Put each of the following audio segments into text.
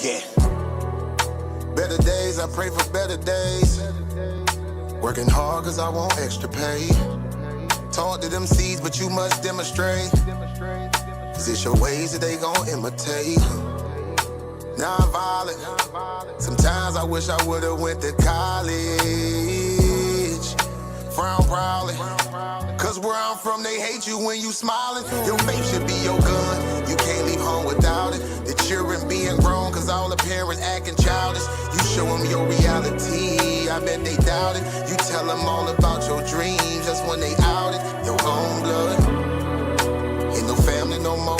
Yeah. Better days, I pray for better days. Working hard cause I want extra pay. Talk to them seeds, but you must demonstrate. Cause it's your ways that they gon' imitate. Non-violent. Sometimes I wish I would've went to college. Frown proudly. Cause where I'm from, they hate you when you smiling. Your faith should be your gun. You can't leave home without it. The children being grown, cause all the parents acting childish. You show them your reality, I bet they doubt it. You tell them all about your dreams, that's when they out it. Your own blood, ain't no family no more.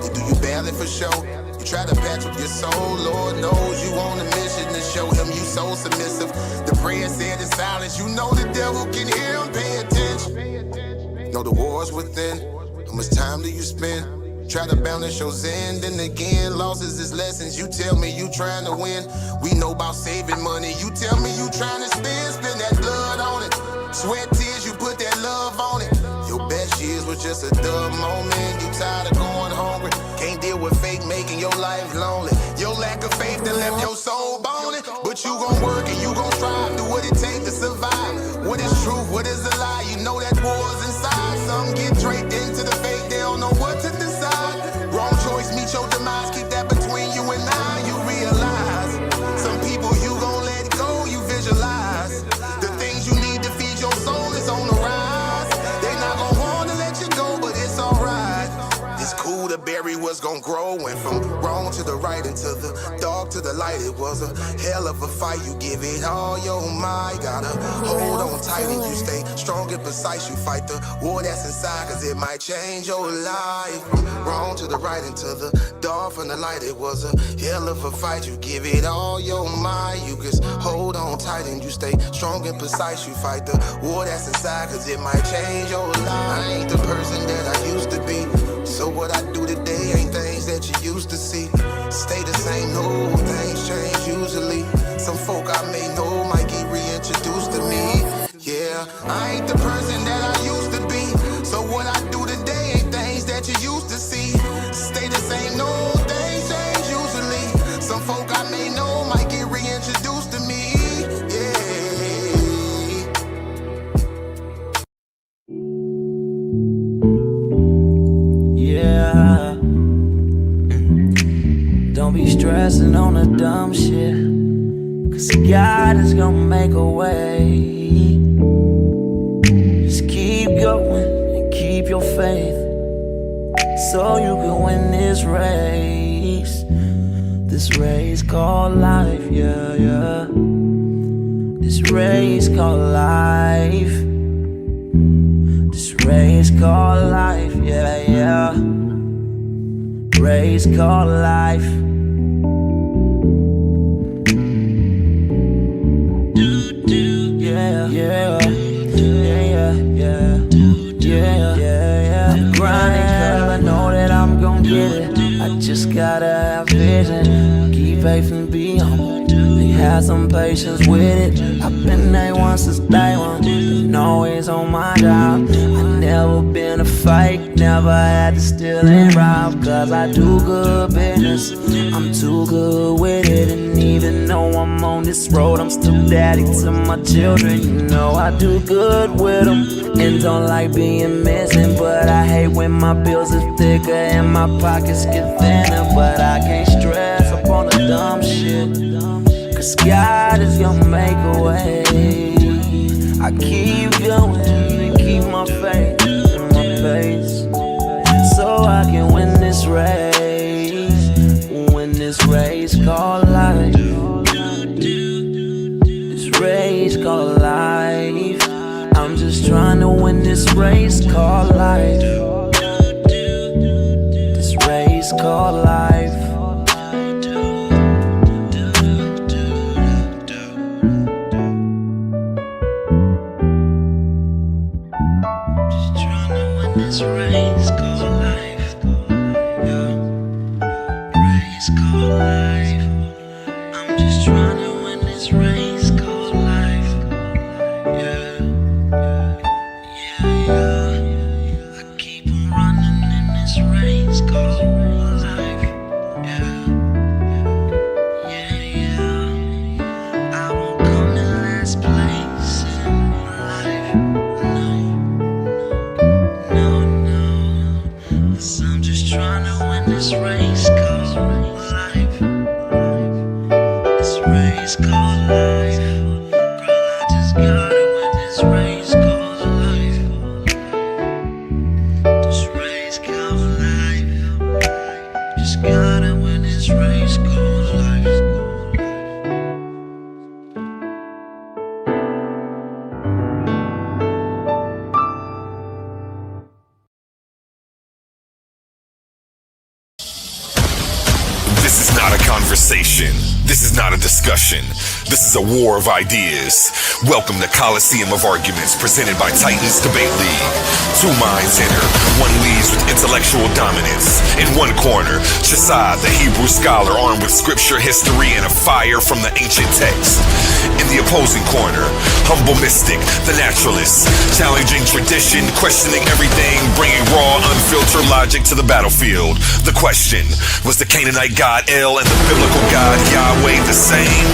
They do you badly for show. You try to patch up your soul, Lord knows you on a mission to show him you so submissive. The prayer said in silence, you know the devil can hear him, pay attention. Know the war's within, how much time do you spend? Try to balance your zen, then again, losses is lessons. You tell me you trying to win. We know about saving money. You tell me you trying to spend that blood on it. Sweat, tears, you put that love on it. Your best years was just a dumb moment. You tired of going hungry. Can't deal with fake making your life lonely. Your lack of faith that left your soul bony. But you gon' work and you gon' strive. Do what it takes to survive. What is truth? What is a lie? You know that war's inside. Some get draped into the fake. They don't know what to decide. Wrong choice, meet your demise. Keep that between you and I. You realize some people you gon' let go. You visualize the things you need to feed your soul is on the rise. They not gon' wanna let you go, but it's alright. It's cool to bury what's gon' grow. Went from wrong to the right and to the dark to the light. It was a hell of a fight. You give it all your might. Gotta hold on tight and you stay strong and precise. You fight the war that's inside, cause it might change your life. From wrong to the right and to the dark from the light. It was a hell of a fight. You give it all your might. You just hold on tight and you stay strong and precise. You fight the war that's inside, cause it might change your life. I ain't the person that I used to be. So what I do today ain't things that you used to see. Stay the same, no, things change usually. Some folk I may know might get reintroduced to me. Yeah, I ain't the person that I used to be. So what I do today ain't things that you used to see. Stay the same, no, things change usually. Some folk I may know might get reintroduced to me. Don't be stressing on the dumb shit, cause God is gonna make a way. Just keep going and keep your faith, so you can win this race. This race called life, yeah, yeah. This race called life. This race called life, yeah, yeah. Race called life. Yeah, yeah, yeah, yeah, yeah, yeah. I'm grinding 'cause I know that I'm gon' get it. I just gotta have vision, keep faith and be humble. Have some patience with it. I've been there once since day one, been always on my job. I never been a fake, never had to steal and rob. Cause I do good business, I'm too good with it. And even though I'm on this road, I'm still daddy to my children. You know I do good with them, and don't like being missing. But I hate when my bills are thicker and my pockets get thinner. But I can't stress up on the dumb shit, cause God is gonna make a way. I keep going and keep my faith and my pace, so I can win this race. Win this race called life. This race called life. I'm just trying to win this race called life. This race called life. This race called life, yeah. Race called life. I'm just trying to win this race called life, yeah, yeah, yeah. I keep on running in this race called life, yeah. gotta win this race called life. This race called life. Girl, I just gotta win this race called life. This race called life. Just gotta win this race called life. This is not a conversation. This is not a discussion. This is a war of ideas. Welcome to Coliseum of Arguments, presented by Titans Debate League. Two minds enter. One leads with intellectual dominance. In one corner, Shasad, the Hebrew scholar, armed with scripture, history, and a fire from the ancient text. In the opposing corner, humble mystic, the naturalist, challenging tradition, questioning everything, bringing raw, unfiltered logic to the battlefield. The question, was the Canaanite god El and the biblical god Yahweh the same?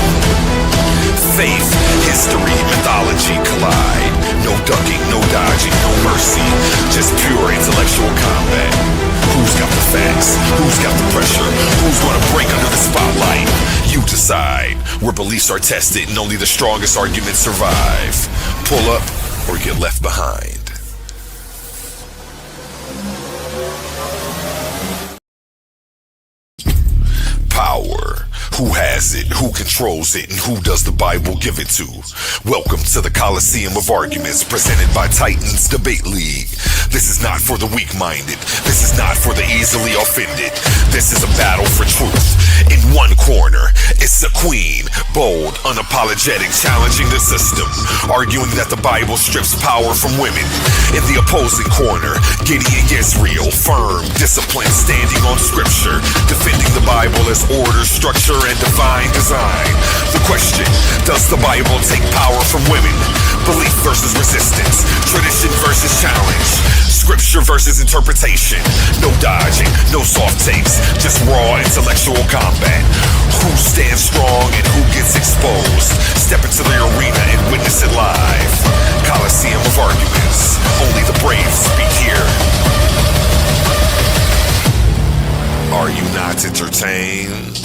Faith, history, mythology collide. No ducking, no dodging, no mercy. Just pure intellectual combat. Who's got the facts? Who's got the pressure? Who's gonna break under the spotlight? You decide. Where beliefs are tested and only the strongest arguments survive. Pull up or get left behind. Power. Who has it? Who controls it? And who does the Bible give it to? Welcome to the Coliseum of Arguments, presented by Titans Debate League. This is not for the weak-minded. This is not for the easily offended. This is a battle for truth. In one corner, it's a queen, bold, unapologetic, challenging the system, arguing that the Bible strips power from women. In the opposing corner, Gideon gets real, firm, disciplined, standing on scripture, defending the Bible as order, structure, and divine design. The question, does the Bible take power from women? Belief versus resistance, tradition versus challenge, scripture versus interpretation. No dodging, no soft takes, just raw intellectual combat. Who stands strong and who gets exposed? Step into the arena and witness it live. Coliseum of Arguments, only the brave speak here. Are you not entertained?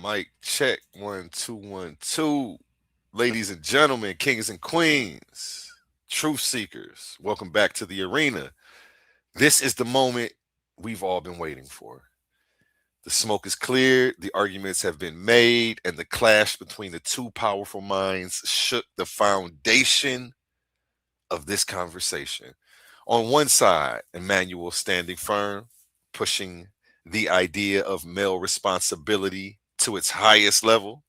Mic check, 1 2 1 2. Ladies and gentlemen, kings and queens, truth seekers, welcome back to the arena. This is the moment we've all been waiting for. The smoke is cleared, the arguments have been made, and the clash between the two powerful minds shook the foundation of this conversation. On one side, Immanuwel standing firm, pushing the idea of male responsibility to its highest level.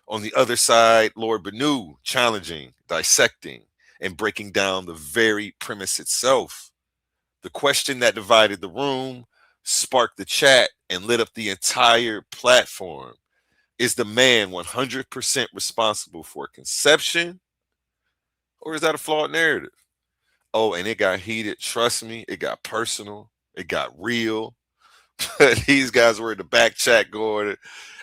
On the other side, Lord Bennu challenging, dissecting, and breaking down the very premise itself. The question that divided the room, sparked the chat, and lit up the entire platform. Is the man 100% responsible for conception? Or is that a flawed narrative? Oh, and it got heated. Trust me, it got personal. It got real. These guys were in the back chat going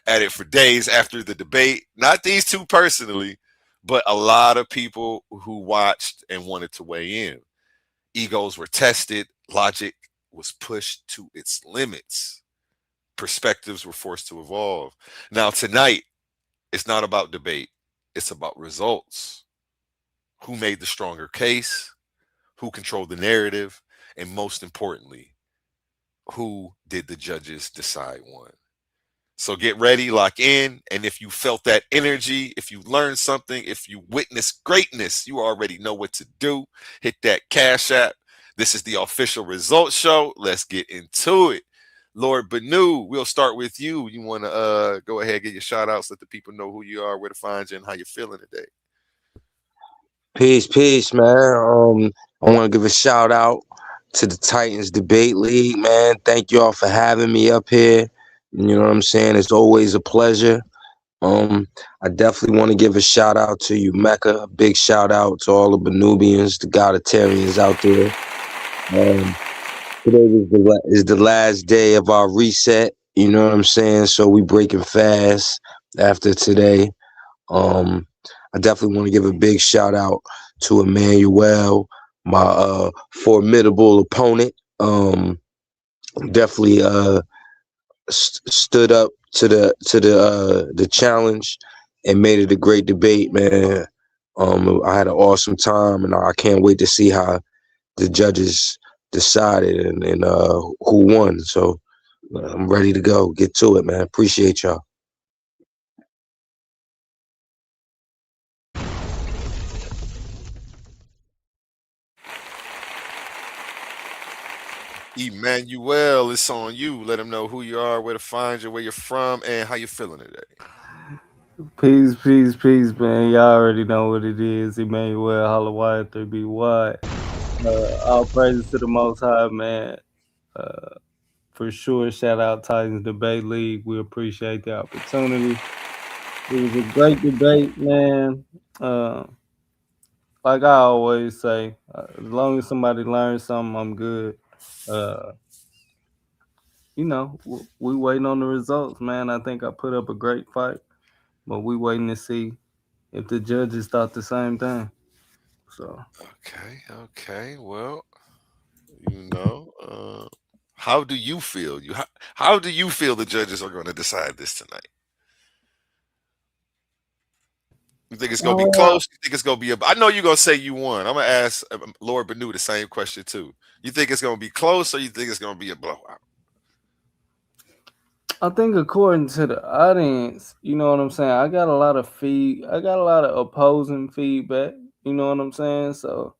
at it for days after the debate. Not these two personally, but a lot of people who watched and wanted to weigh in. Egos were tested. Logic was pushed to its limits. Perspectives were forced to evolve. Now, tonight, it's not about debate. It's about results. Who made the stronger case? Who controlled the narrative? And most importantly, who did the judges decide won? So get ready, lock in, and if you felt that energy, if you learned something, if you witnessed greatness, you already know what to do. Hit that Cash App. This is the official results show. Let's get into it. Lord Bennu, we'll start with you. You want to go ahead, get your shout outs, let the people know who you are, where to find you, and how you're feeling today. Peace, man. I want to give a shout out to the Titans Debate League, man. Thank you all for having me up here. You know what I'm saying? It's always a pleasure. I definitely want to give a shout out to you, Mecca. A big shout out to all the Benubians, the Godatarians out there. Today is the last day of our reset. You know what I'm saying? So we breaking fast after today. I definitely want to give a big shout out to Immanuwel, my formidable opponent. Definitely stood up to the challenge and made it a great debate, man. I had an awesome time, and I can't wait to see how the judges decided and who won. So I'm ready to go. Get to it, man. Appreciate y'all. Immanuwel, it's on you. Let them know who you are, where to find you, where you're from, and how you feeling today. Peace, peace, peace, man. Y'all already know what it is. Immanuwel, Holloway, 3BY. All praises to the Most High, man. Uh, for sure, shout out Titans Debate League. We appreciate the opportunity. It was a great debate, man. Like I always say, as long as somebody learns something, I'm good. Uh, we waiting on the results, man. I think I put up a great fight, but we waiting to see if the judges thought the same thing. So Okay. Well, how do you feel? How do you feel the judges are going to decide this tonight? You think it's gonna be uh, close? You think it's gonna be I know you're gonna say you won. I'm gonna ask Lord Bennu the same question too. You think it's gonna be close, or you think it's gonna be a blowout? I think according to the audience, you know what I'm saying. I got a lot of opposing feedback. You know what I'm saying. So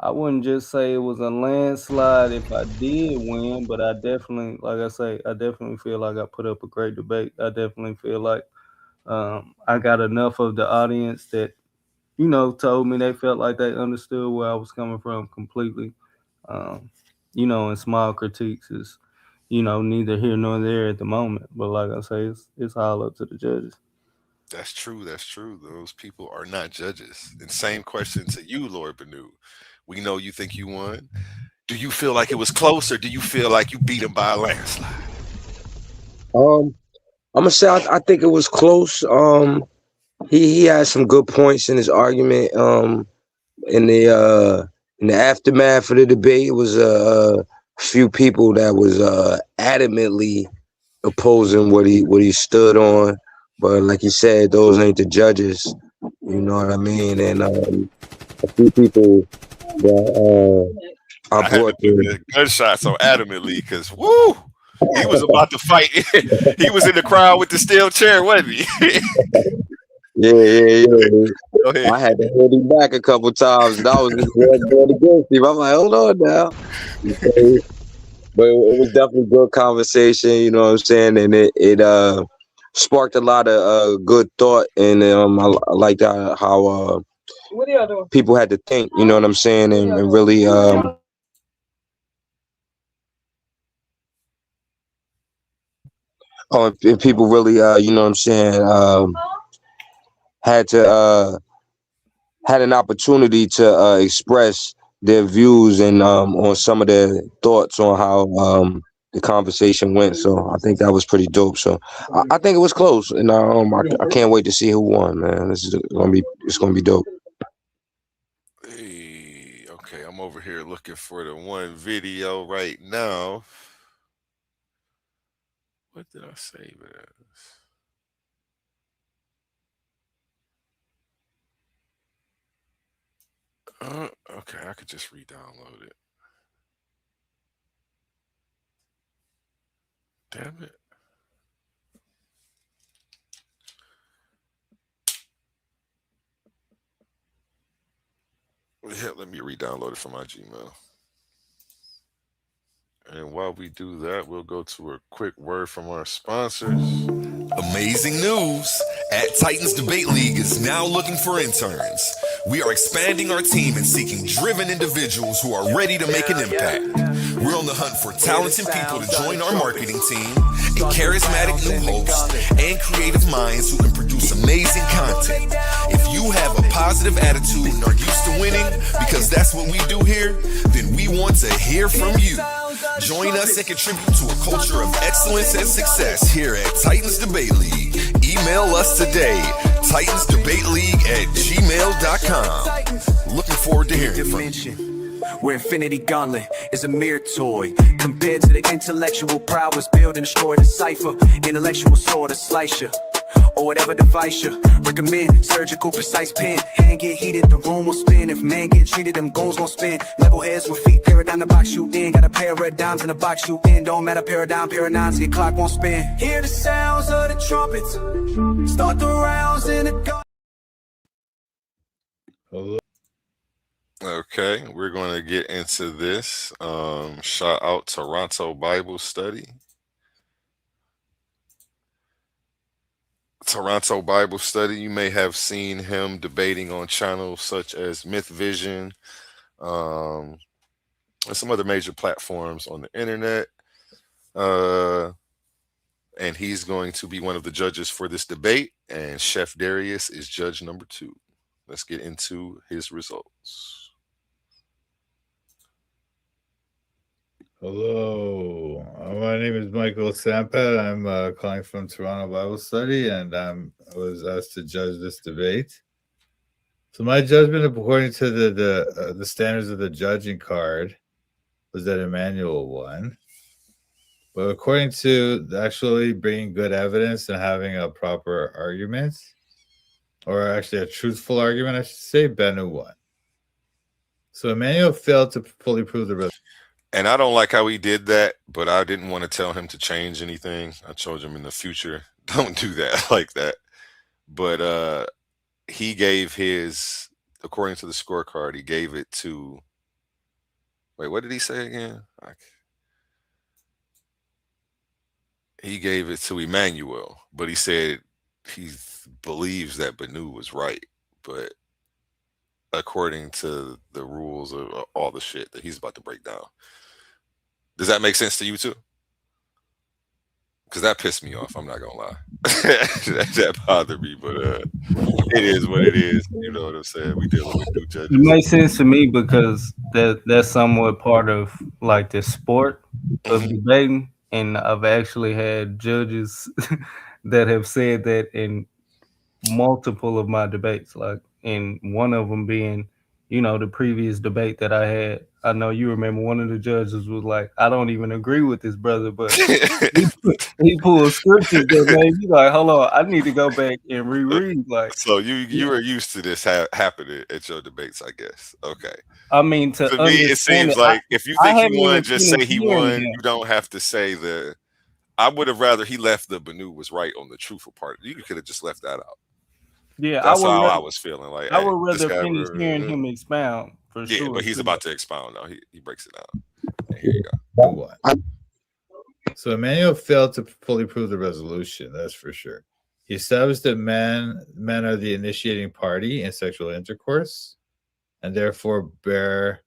I wouldn't just say it was a landslide if I did win, but I definitely, like I say, I definitely feel like I put up a great debate. I definitely feel like I got enough of the audience that told me they felt like they understood where I was coming from completely. Um, and small critiques is, neither here nor there at the moment. But like I say, it's all up to the judges. That's true. That's true. Those people are not judges. And same question to you, Lord Bennu. We know you think you won. Do you feel like it was close, or do you feel like you beat him by a landslide? I'm gonna say I think it was close. He had some good points in his argument. In the aftermath of the debate, it was a few people that was adamantly opposing what he stood on. But like you said, those ain't the judges. You know what I mean? And a few people that I I had to brought put in. the gunshots on adamantly because woo, he was about to fight. He was in the crowd with the steel chair, wasn't he? Yeah. Go ahead. I had to hold him back a couple times, and I was just going against him. I'm like, hold on now. But it was definitely good conversation, you know what I'm saying? And it sparked a lot of good thought, and I liked how people had to think, you know what I'm saying, and really and people really you know what I'm saying, had to had an opportunity to express their views and on some of their thoughts on how the conversation went. So I think that was pretty dope. So I think it was close, and I can't wait to see who won, man. It's gonna be dope. Hey, okay, I'm over here looking for the one video right now. What did I save it as? Okay, I could just re-download it. Damn it. Yeah, let me re-download it from my Gmail. And while we do that, we'll go to a quick word from our sponsors. Amazing news! At Titans Debate League is now looking for interns. We are expanding our team and seeking driven individuals who are ready to make an impact. We're on the hunt for talented people to join our marketing team, a charismatic new host, and creative minds who can produce amazing content. If you have a positive attitude and are used to winning, because that's what we do here, then we want to hear from you. Join us and contribute to a culture of excellence and success here at Titans Debate League. Email us today, TitansDebateLeague@gmail.com. Looking forward to hearing from you. Where Infinity Gauntlet is a mere toy compared to the intellectual prowess build and destroy the cipher. Intellectual sword to slice you, or whatever device you recommend. Surgical precise pen, hand get heated, the room will spin. If man get treated, them goals gon' spin. Level heads with feet, paradigm the box you in. Got a pair of dimes in the box you in. Don't matter paradigm, paradigms, your clock won't spin. Hear the sounds of the trumpets, start the rounds in the gun. Okay, we're going to get into this. Shout out Toronto Bible Study. Toronto Bible Study, you may have seen him debating on channels such as Myth Vision, and some other major platforms on the internet. And he's going to be one of the judges for this debate, and Chef Darius is judge number 2. Let's get into his results. Hello, my name is Michael Sampat. I'm calling from Toronto Bible Study, and I was asked to judge this debate. So my judgment, according to the standards of the judging card, was that Immanuwel won. But according to actually bringing good evidence and having a proper argument, or actually a truthful argument, I should say, Bennu won. So Immanuwel failed to fully prove the result. And I don't like how he did that, but I didn't want to tell him to change anything. I told him in the future, don't do that like that. But he gave his, according to the scorecard, he gave it to, wait, what did he say again? He gave it to Immanuwel, but he said he believes that Bennu was right. But according to the rules of all the shit that he's about to break down. Does that make sense to you too? Because that pissed me off. I'm not gonna lie. that bothered me, but it is what it is. You know what I'm saying? We dealing with new judges. It makes sense to me because that's somewhat part of like the sport of debating, and I've actually had judges that have said that in multiple of my debates, like in one of them being, you know, the previous debate that I had. I know you remember one of the judges was like, I don't even agree with this brother, but he pulled scriptures that made me like, hold on, I need to go back and reread. Like, so you are used to this happening at your debates, I guess. Okay. I mean, to me, it seems like if you think he won, just say he won. You don't have to say the. I would have rather he left the Bennu was right on the truthful part. You could have just left that out. Yeah, that's how I was feeling. Like I would rather finish hearing him expound for sure. Yeah, but he's about to expound now. He breaks it down. And here you go. So Immanuwel failed to fully prove the resolution. That's for sure. He established that men are the initiating party in sexual intercourse, and therefore bear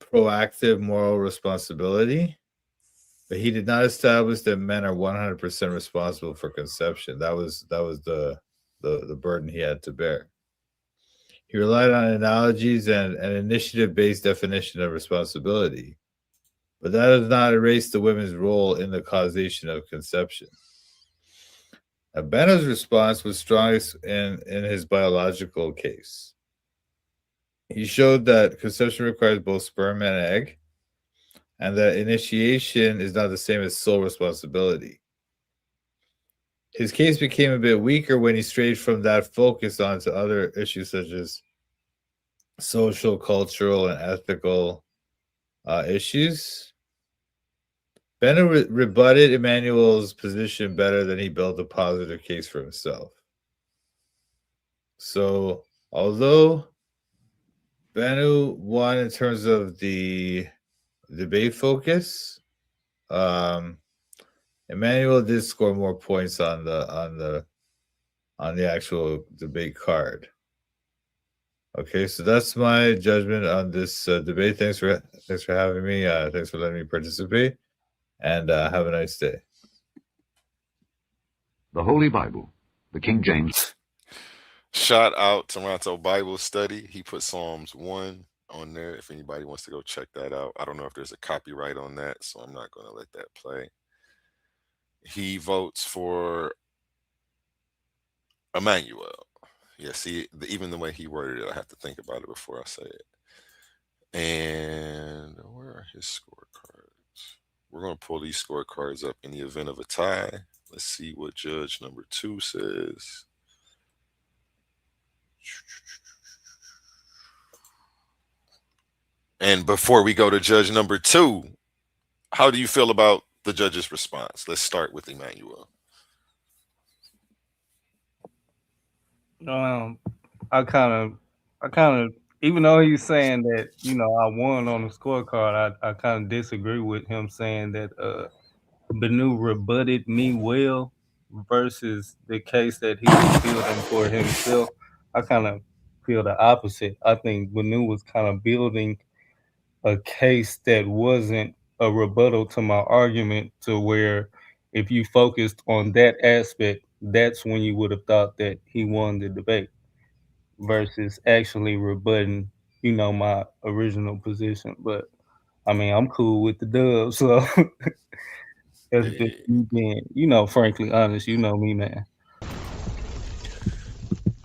proactive moral responsibility. But he did not establish that men are 100% responsible for conception. That was the burden he had to bear. He relied on analogies and an initiative-based definition of responsibility, but that does not erase the women's role in the causation of conception. Now, Bennu's response was strongest in his biological case. He showed that conception requires both sperm and egg, and that initiation is not the same as sole responsibility. His case became a bit weaker when he strayed from that focus onto other issues such as social, cultural, and ethical issues. Bennu rebutted Immanuwel's position better than he built a positive case for himself. So, although Bennu won in terms of the debate focus, Immanuwel did score more points on the actual debate card. Okay, so that's my judgment on this debate. Thanks for having me. Thanks for letting me participate, and have a nice day. The Holy Bible, the King James. Shout out Toronto Bible Study. He put Psalms 1 on there. If anybody wants to go check that out, I don't know if there's a copyright on that, so I'm not going to let that play. He votes for Immanuwel. Yeah, see, even the way he worded it, I have to think about it before I say it. And where are his scorecards? We're going to pull these scorecards up in the event of a tie. Let's see what judge number 2 says. And before we go to judge number 2, how do you feel about the judge's response? Let's start with Immanuwel. I kind of, even though he's saying that, I won on the scorecard, I kind of disagree with him saying that Bennu rebutted me well versus the case that he was building for himself. I kind of feel the opposite. I think Bennu was kind of building a case that wasn't a rebuttal to my argument, to where if you focused on that aspect, that's when you would have thought that he won the debate versus actually rebutting, my original position. But I mean, I'm cool with the dub, so that's just me being, frankly honest. You know me, man.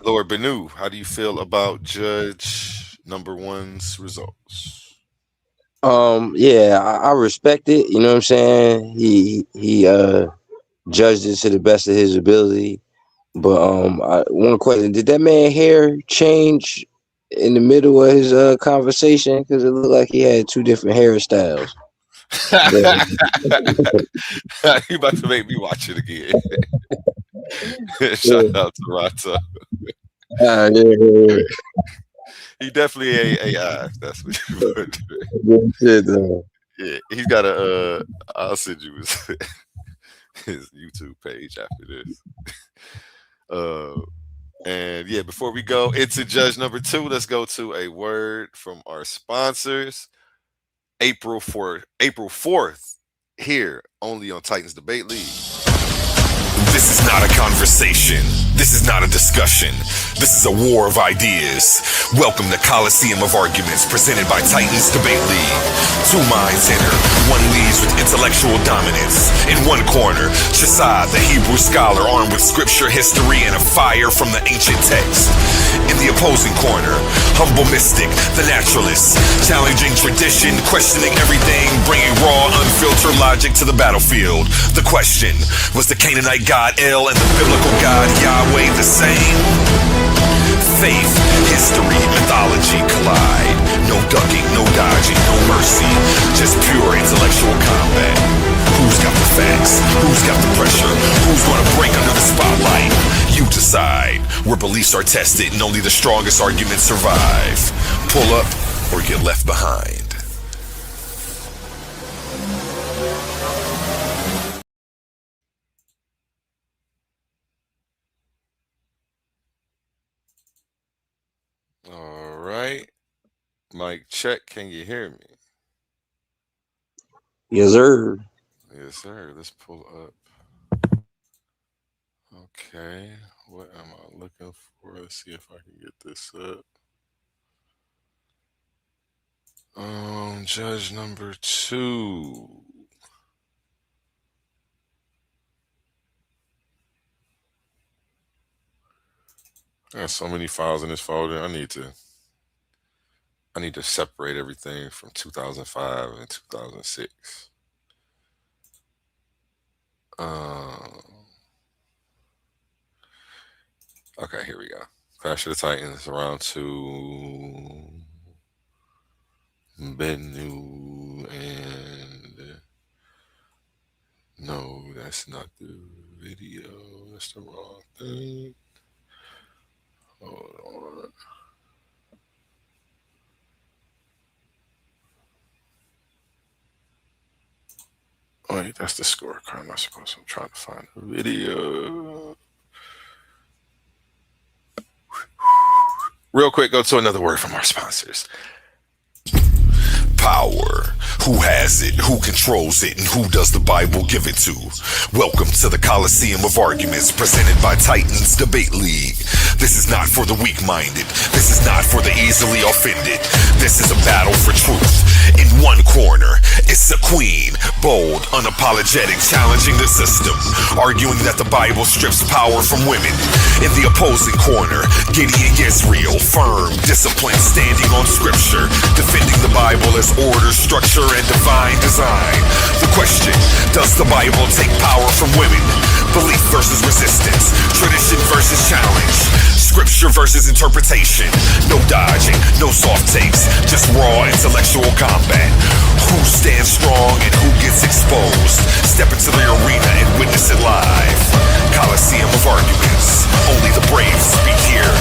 Lord Bennu, how do you feel about judge number 1's results? Yeah, I respect it. You know what I'm saying? He judged it to the best of his ability. But one question: did that man hair change in the middle of his conversation? Because it looked like he had 2 different hairstyles. You about to make me watch it again. Yeah. Shout out to Rata. Yeah. He definitely AI. That's what you would do. Good shit, Yeah, he's got a. I'll send you his YouTube page after this. And yeah, before we go into judge number 2, let's go to a word from our sponsors. April 4th, here only on Titans Debate League. This is not a conversation. This is not a discussion. This is a war of ideas. Welcome to Coliseum of Arguments, presented by Titans Debate League. 2 minds enter. One leads with intellectual dominance. In one corner, Shasad, the Hebrew scholar, armed with scripture, history, and a fire from the ancient text. In the opposing corner, humble mystic, the naturalist, challenging tradition, questioning everything, bringing raw, unfiltered logic to the battlefield. The question, was the Canaanite God El and the biblical God Yahweh the same? Faith, history, mythology collide. No ducking, no dodging, no mercy. Just pure intellectual combat. Who's got the facts? Who's got the pressure? Who's gonna break under the spotlight? You decide. Where beliefs are tested and only the strongest arguments survive. Pull up or get left behind. All right. Mic check. Can you hear me? Yes, sir. Yes, sir. Let's pull up. Okay. What am I looking for? Let's see if I can get this up. Judge number 2. I got so many files in this folder. I need to separate everything from 2005 and 2006. Okay, here we go. Clash of the Titans, round 2. Bennu and no, that's not the video. That's the wrong thing. Hold on. Wait, that's the scorecard. I'm not supposed to. I'm trying to find the video. Real quick, go to another word from our sponsors. Power. Who has it? Who controls it? And who does the Bible give it to? Welcome to the Coliseum of Arguments presented by Titans Debate League. This is not for the weak-minded. This is not for the easily offended. This is a battle for truth. In one corner, it's a queen, bold, unapologetic, challenging the system, arguing that the Bible strips power from women. In the opposing corner, Gideon Yisrael, firm, disciplined, standing on scripture, defending the Bible as order, structure, and divine design. The question, does the Bible take power from women? Belief versus resistance, tradition versus challenge, scripture versus interpretation. No dodging, no soft takes, just raw intellectual combat. Who stands strong and who gets exposed? Step into the arena and witness it live. Coliseum of Arguments, only the brave speak here.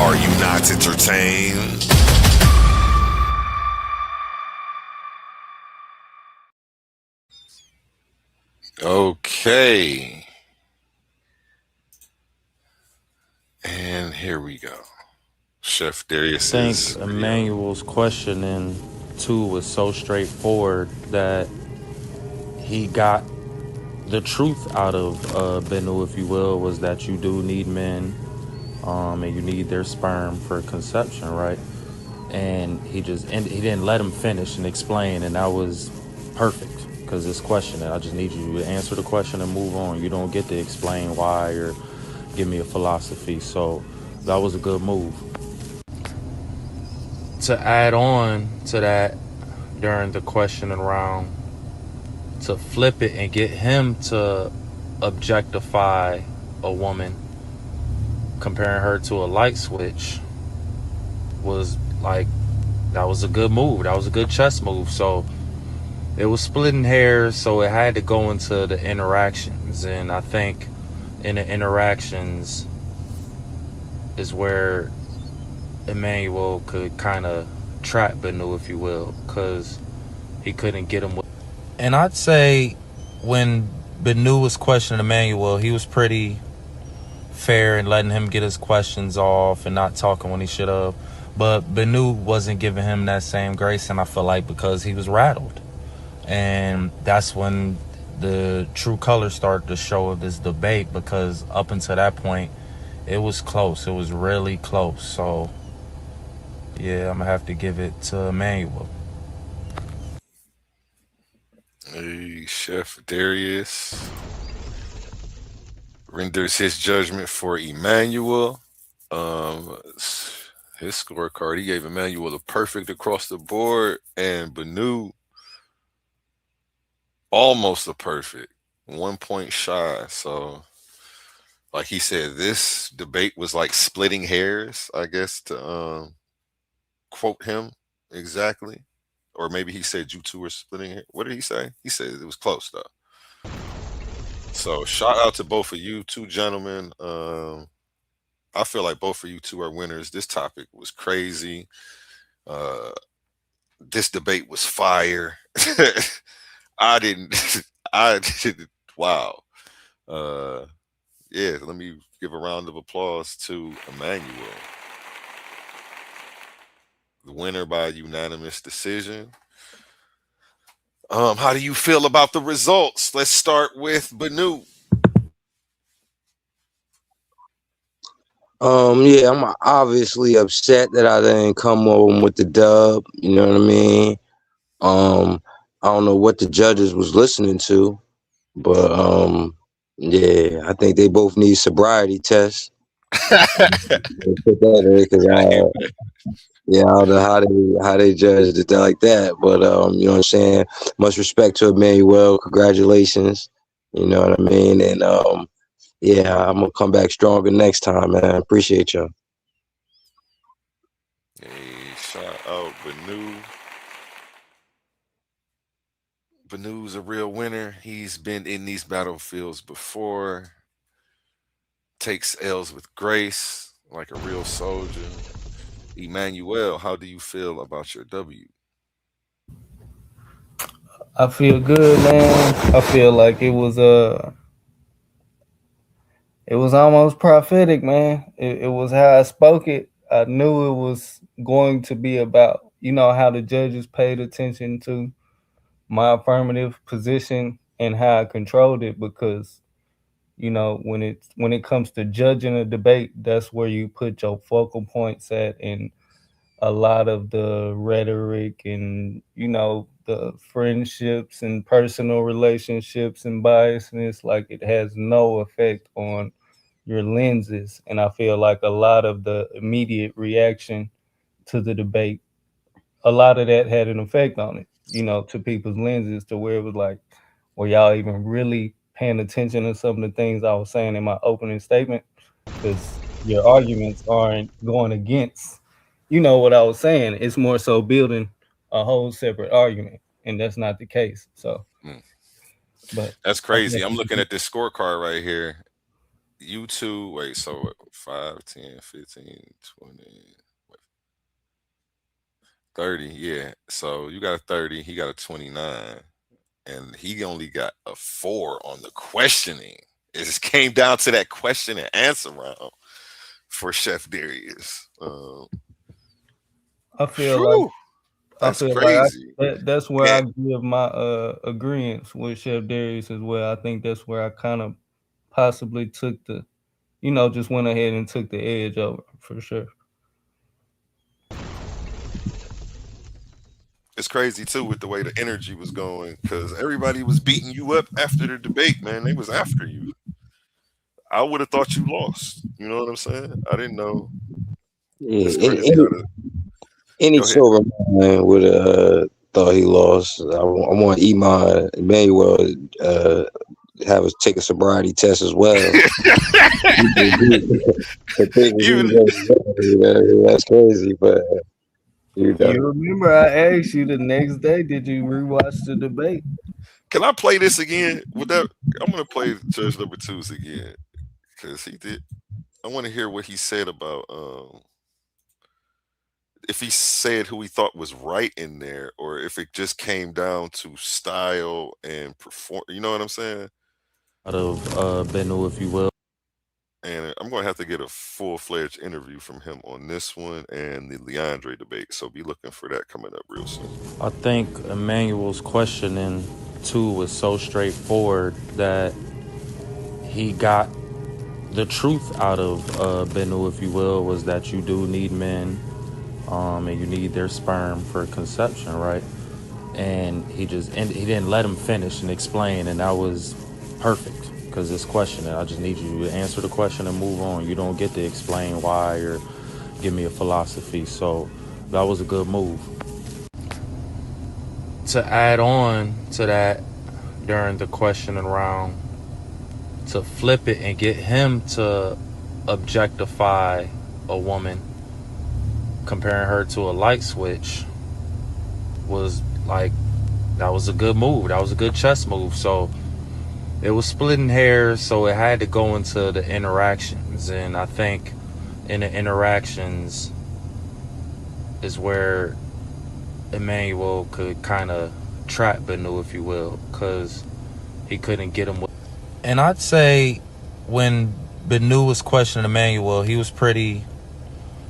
Are you not entertained? Okay. And here we go. Chef Darius. I think Immanuel's questioning too was so straightforward that he got the truth out of Bennu, if you will, was that you do need men, and you need their sperm for conception, right? And he didn't let him finish and explain, and that was perfect. Because this question, I just need you to answer the question and move on. You don't get to explain why or give me a philosophy. So that was a good move. To add on to that, during the questioning round, to flip it and get him to objectify a woman, comparing her to a light switch, was like, that was a good move. That was a good chess move. So it was splitting hairs, so it had to go into the interactions. And I think in the interactions is where Immanuel could kind of trap Bennu, if you will, because he couldn't get him. And I'd say when Bennu was questioning Immanuel, he was pretty fair in letting him get his questions off and not talking when he should have. But Bennu wasn't giving him that same grace, and I feel like because he was rattled. And that's when the true colors started to show of this debate, because up until that point, it was close. It was really close. So, yeah, I'm going to have to give it to Immanuel. Hey, Chef Darius renders his judgment for Immanuel. His scorecard, he gave Immanuel a perfect across the board, and Bennu almost a perfect, 1 point shy. So, like he said, this debate was like splitting hairs, I guess, to quote him exactly. Or maybe he said you two were splitting hair. What did he say? He said it was close, though. So, shout out to both of you two gentlemen. I feel like both of you two are winners. This topic was crazy. This debate was fire. I didn't. Wow. Yeah, let me give a round of applause to Immanuel, the winner by unanimous decision. How do you feel about the results? Let's start with Bennu. Yeah, I'm obviously upset that I didn't come home with the dub. You know what I mean? I don't know what the judges was listening to, but yeah, I think they both need sobriety tests. Put that in, 'cause, yeah, I don't know how they judged it like that, but you know what I'm saying? Much respect to Immanuel. Congratulations. You know what I mean? And yeah, I'm gonna come back stronger next time, man. Appreciate y'all. Hey, shout out Bennu. Bennu's a real winner. He's been in these battlefields before. Takes L's with grace, like a real soldier. Immanuel, how do you feel about your W? I feel good, man. I feel like it was almost prophetic, man. It was how I spoke it. I knew it was going to be about. you know how the judges paid attention to my affirmative position and how I controlled it, because you know when it comes to judging a debate, that's where you put your focal points at, and a lot of the rhetoric and you know the friendships and personal relationships and biasness, like it has no effect on your lenses. And I feel like a lot of the immediate reaction to the debate, a lot of that had an effect on it, you know, to people's lenses, to where it was like, were y'all even really paying attention to some of the things I was saying in my opening statement? Because your arguments aren't going against, you know, what I was saying. It's more so building a whole separate argument, and that's not the case. So, Mm. but That's crazy. I'm looking at this scorecard right here. You two, wait, so 5, 10, 15, 20, 30. Yeah. So you got a 30, he got a 29, and he only got a 4 on the questioning. It just came down to that question and answer round for Chef Darius. I feel like Whew, I that's feel like crazy. that's where Yeah, I give my agreements with Chef Darius as well. I think that's where I kind of possibly took the, you know, just went ahead and took the edge over for sure. it's crazy too with the way the energy was going because everybody was beating you up after the debate, man. They was after you. I would have thought you lost. You know what I'm saying? I didn't know. Yeah, It's crazy how to any go ahead. sober man would have thought he lost. I want Immanuwel uh, have us take a sobriety test as well. Even That's crazy, but you You know. remember I asked you the next day, did you rewatch the debate? can I play this again? With that, I'm gonna play Judge Number Two's again because he did. I want to hear what he said about if he said who he thought was right in there, or if it just came down to style and perform. You know what I'm saying? Out of Bennu, if you will. And I'm gonna have to get a full-fledged interview from him on this one and the Leandre debate. So be looking for that coming up real soon. I think Emmanuel's questioning too was so straightforward that he got the truth out of Bennu, if you will, was that you do need men, and you need their sperm for conception, right? And he didn't let him finish and explain, and that was perfect because this question, I just need you to answer the question and move on. You don't get to explain why or give me a philosophy. So that was a good move. To add on to that, during the questioning round, to flip it and get him to objectify a woman, comparing her to a light switch, was like, that was a good move. That was a good chess move. So it was splitting hairs, so it had to go into the interactions. And I think in the interactions is where Immanuwel could kind of trap Bennu, if you will, because he couldn't get him with. And I'd say when Bennu was questioning Immanuwel, he was pretty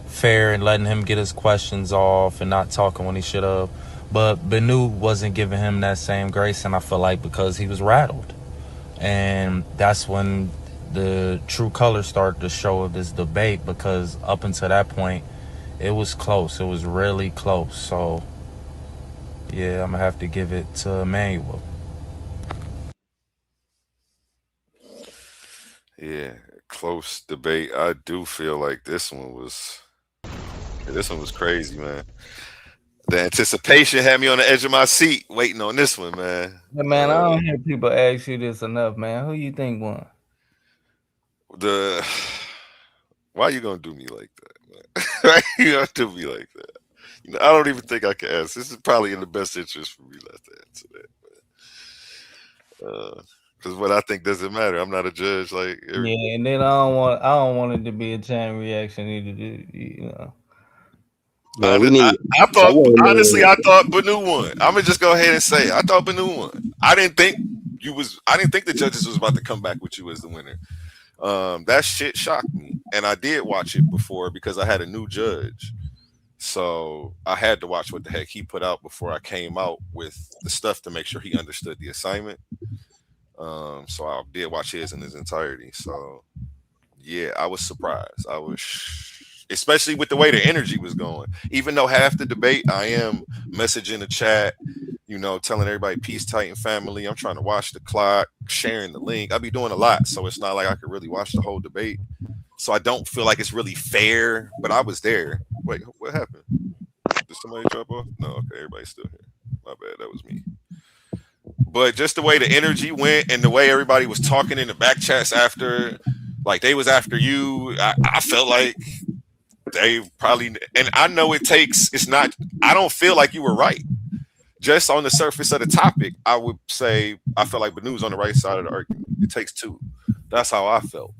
fair and letting him get his questions off and not talking when he should have. But Bennu wasn't giving him that same grace, and I feel like because he was rattled. And that's when the true colors started to show of this debate, because up until that point, it was close. It was really close. So, yeah, I'm going to have to give it to Immanuwel. Yeah, close debate. I do feel like this one was crazy, man. The anticipation had me on the edge of my seat waiting on this one, man. But man, I don't hear people ask you this enough, man. Who you think won? The why you gonna do me like that, man? Why you gonna do me like that? You know, I don't even think I can answer. This is probably in the best interest for me not to answer that. Because what I think doesn't matter. I'm not a judge. Like Yeah, and then I don't want it to be a chain reaction either. You know. Man, we need. I I thought want honestly, I to thought Bennu won. I'm gonna just go ahead and say I thought Bennu won. I didn't think I didn't think the judges was about to come back with you as the winner. That shit shocked me, and I did watch it before because I had a new judge. So I had to watch what the heck he put out before I came out with the stuff to make sure he understood the assignment. So I did watch his in his entirety. So yeah, I was surprised. I was, especially with the way the energy was going. Even though half the debate, I am messaging the chat, telling everybody peace, Titan family. I'm trying to watch the clock, sharing the link. I be doing a lot, so it's not like I could really watch the whole debate. So I don't feel like it's really fair, but I was there. Wait, what happened? Did somebody drop off? No, okay, everybody's still here. My bad, that was me. But just the way the energy went and the way everybody was talking in the back chats after, like they was after you, I felt like they probably, and I know it's not, I don't feel like you were right. Just on the surface of the topic, I would say I felt like Bennu's on the right side of the argument. It takes two. That's how I felt.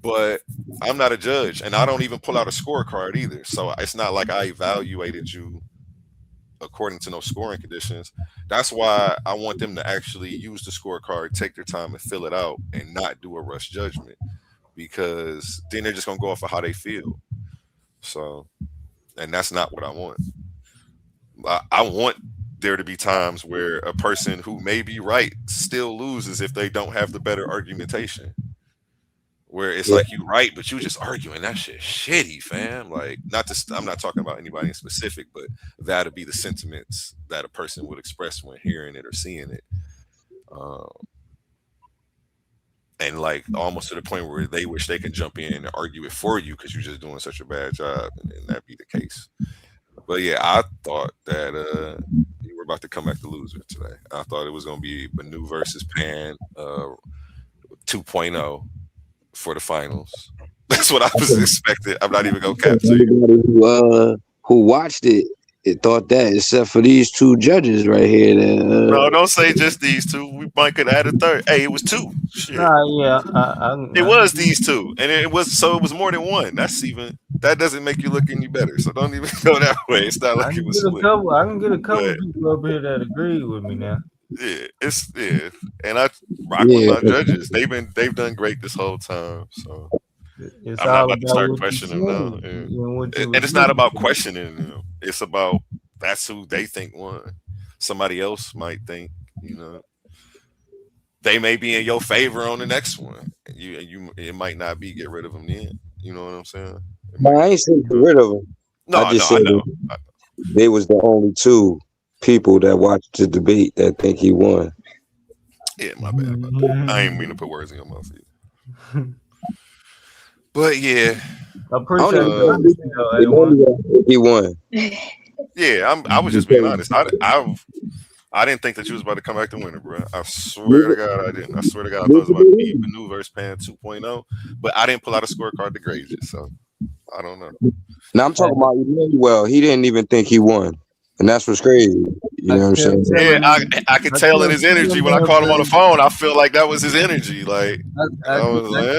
But I'm not a judge, and I don't even pull out a scorecard either. So it's not like I evaluated you according to no scoring conditions. That's why I want them to actually use the scorecard, take their time and fill it out, and not do a rush judgment, because then they're just gonna go off of how they feel. So, and that's not what I want. I want there to be times where a person who may be right still loses if they don't have the better argumentation. Where it's like you right, but you just arguing that shit shitty, fam. Like, I'm not talking about anybody in specific, but that'd be the sentiments that a person would express when hearing it or seeing it. And like almost to the point where they wish they could jump in and argue it for you because you're just doing such a bad job, and that'd be the case. But yeah, I thought that you were about to come back the loser today. I thought it was going to be Bennu versus Pan 2.0 for the finals. That's what I was expecting. I'm not even going to cap to you. Everybody who watched it thought that, except for these two judges right here. No, don't say just these two. We might could add a third. Hey, it was two. Shit. It was these two, and it was more than one. That doesn't make you look any better. So don't even go that way. It's not like it was split. I can get a couple people up here that agree with me now. Yeah, and I rock with my judges. They've done great this whole time. So I'm not about to start questioning them now. And it's not about questioning them. It's about that's who they think won. Somebody else might think, they may be in your favor on the next one. It might not be get rid of them then. You know what I'm saying? I ain't saying get rid of them. I know. They was the only two people that watched the debate that think he won. Yeah, my bad about that. I ain't mean to put words in your mouth either. But yeah, I appreciate he won. Yeah, I was just being honest. I didn't think that you was about to come back to winner, bro. I swear to God, I didn't. I swear to God, I thought it was about to be Bennu versus Pan 2.0, but I didn't pull out a scorecard to grade it, so I don't know. Now I'm talking about Immanuwel. He didn't even think he won, and that's what's crazy. You know what I'm saying? Yeah, I could tell in his energy when I called him on the phone. I feel like that was his energy. Like I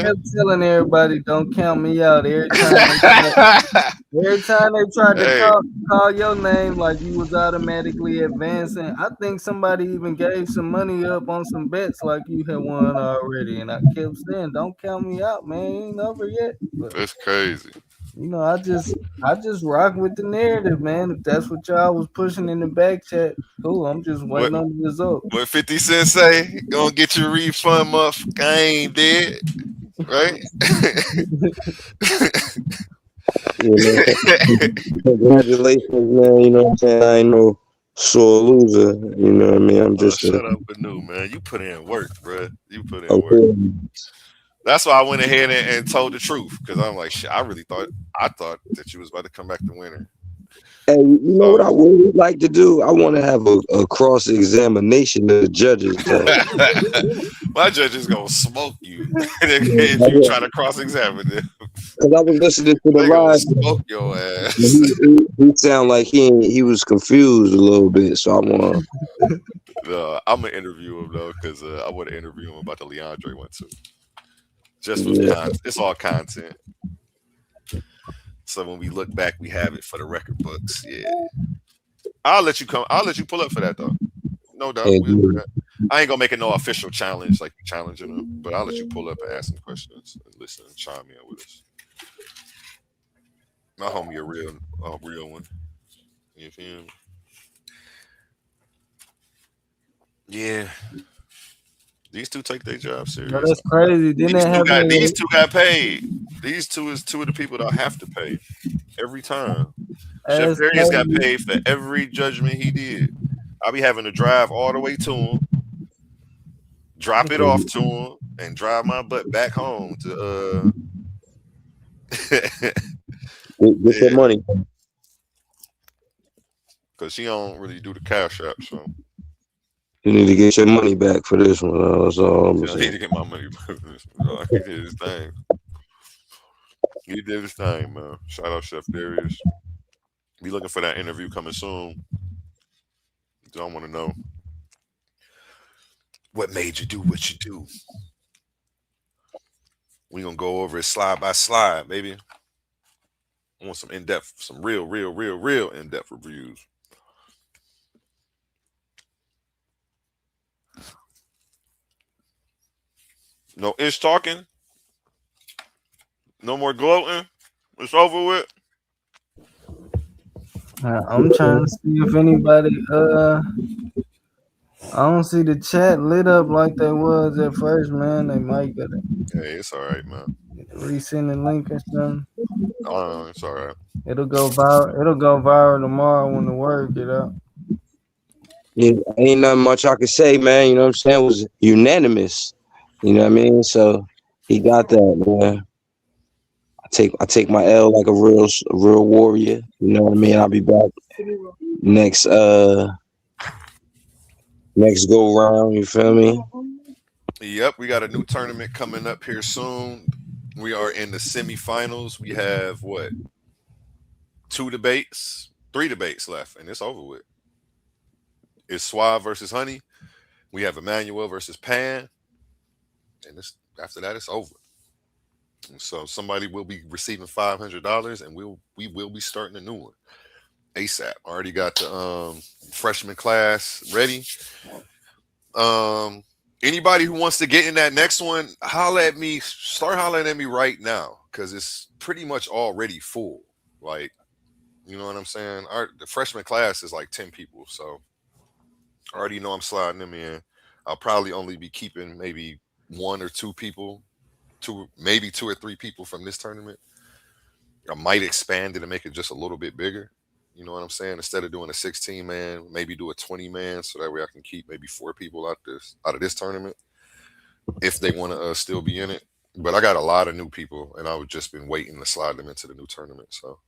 kept telling everybody, don't count me out every time. Every time they tried to call your name, like you was automatically advancing. I think somebody even gave some money up on some bets, like you had won already. And I kept saying, don't count me out, man. It ain't over yet. But, that's crazy. I just rock with the narrative, man. If that's what y'all was pushing in the back chat, cool. I'm just waiting on the result. What 50 Cent say? Gonna get your refund, motherfucker. I ain't dead, right? Congratulations, man. You know what I'm saying? I ain't no sore loser. You know what I mean? I'm just shut up, Bennu, man. You put in work, bro. You put in work. That's why I went ahead and told the truth, because I'm like, shit, I thought that you was about to come back the winner. Hey, you know what I would like to do? I want to have a cross-examination of the judges. My judge is gonna smoke you if you try to cross-examine them. Because I was listening to the live. Smoke your ass. He sound like he was confused a little bit, so I want to. I'm gonna interview him though, because I want to interview him about the Leandre one too. Just with content. It's all content. So when we look back, we have it for the record books. Yeah. I'll let you pull up for that though. No doubt. I ain't gonna make it no official challenge like challenging them, but I'll let you pull up and ask some questions and listen and chime in with us. My homie a real one. You feel me? Yeah, these two take their job Yo, serious. that's crazy. Didn't These that two happen got in these your two got paid. These two is two of the people that I have to pay every time. Chef ass Darius got crazy? paid for every judgment he did. I'll be having to drive all the way to him, drop it off to him, and drive my butt back home to Get your yeah, money. because she don't really do the cash app, so You need to get your money back for this one. That's all I'm I need saying. to get my money back. He did his thing. He did his thing, man. Shout out Chef Darius. Be looking for that interview coming soon. Don't want to know what made you do what you do. We gonna go over it slide by slide, baby. I want some in depth, some real in depth reviews. No ish talking. No more gloating. It's over with. I'm trying to see if anybody. I don't see the chat lit up like they was at first, man. They might gotta Hey, it's all right, man. resend the link or something. It's all right. It'll go viral. It'll go viral tomorrow when the word get out. Yeah, ain't nothing much I can say, man. You know what I'm saying? It was unanimous. You know what I mean? So he got that, man. I take my L like a real warrior. You know what I mean? I'll be back next next go round. You feel me? Yep, we got a new tournament coming up here soon. We are in the semifinals. We have what? 3 debates left, and it's over with. It's Suave versus Honey. We have Immanuwel versus Pan, and after that, it's over. And so somebody will be receiving $500, and we will be starting a new one ASAP. Already got the freshman class ready. Anybody who wants to get in that next one, holla at me. Start hollering at me right now, because it's pretty much already full. Like, you know what I'm saying? The freshman class is like 10 people, so I already know I'm sliding them in. I'll probably only be keeping maybe 1 or 2 people, maybe 2 or 3 people from this tournament. I might expand it and make it just a little bit bigger. You know what I'm saying? Instead of doing a 16 man, maybe do a 20 man, so that way I can keep maybe 4 people out of this tournament if they want to still be in it. But I got a lot of new people, and I've just been waiting to slide them into the new tournament. So,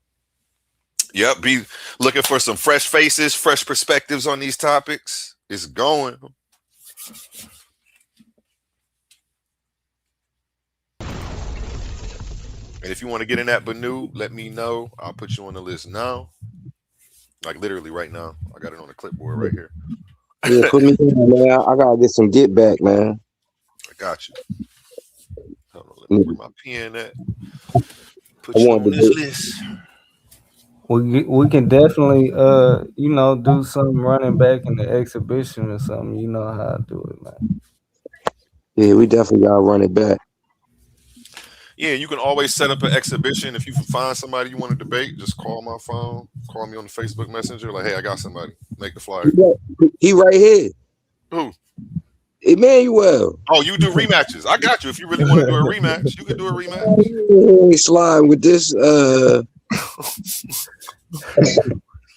yep, be looking for some fresh faces, fresh perspectives on these topics. It's going. And if you want to get in that Bennu, let me know. I'll put you on the list now. Like literally right now. I got it on the clipboard right here. Yeah, put me in, man. I gotta get some get back, man. I got you. Hold on, let me where my pen at. Put I you wanted on to this get, list. We can definitely do something running back in the exhibition or something. You know how I do it, man. yeah, we definitely gotta run it back. Yeah, you can always set up an exhibition. If you find somebody you want to debate, just call my phone, call me on the Facebook Messenger. Like, hey, I got somebody. Make the flyer. He right here. Who? Immanuwel. Oh, you do rematches. I got you. If you really want to do a rematch, you can do a rematch. He ain't sliding with this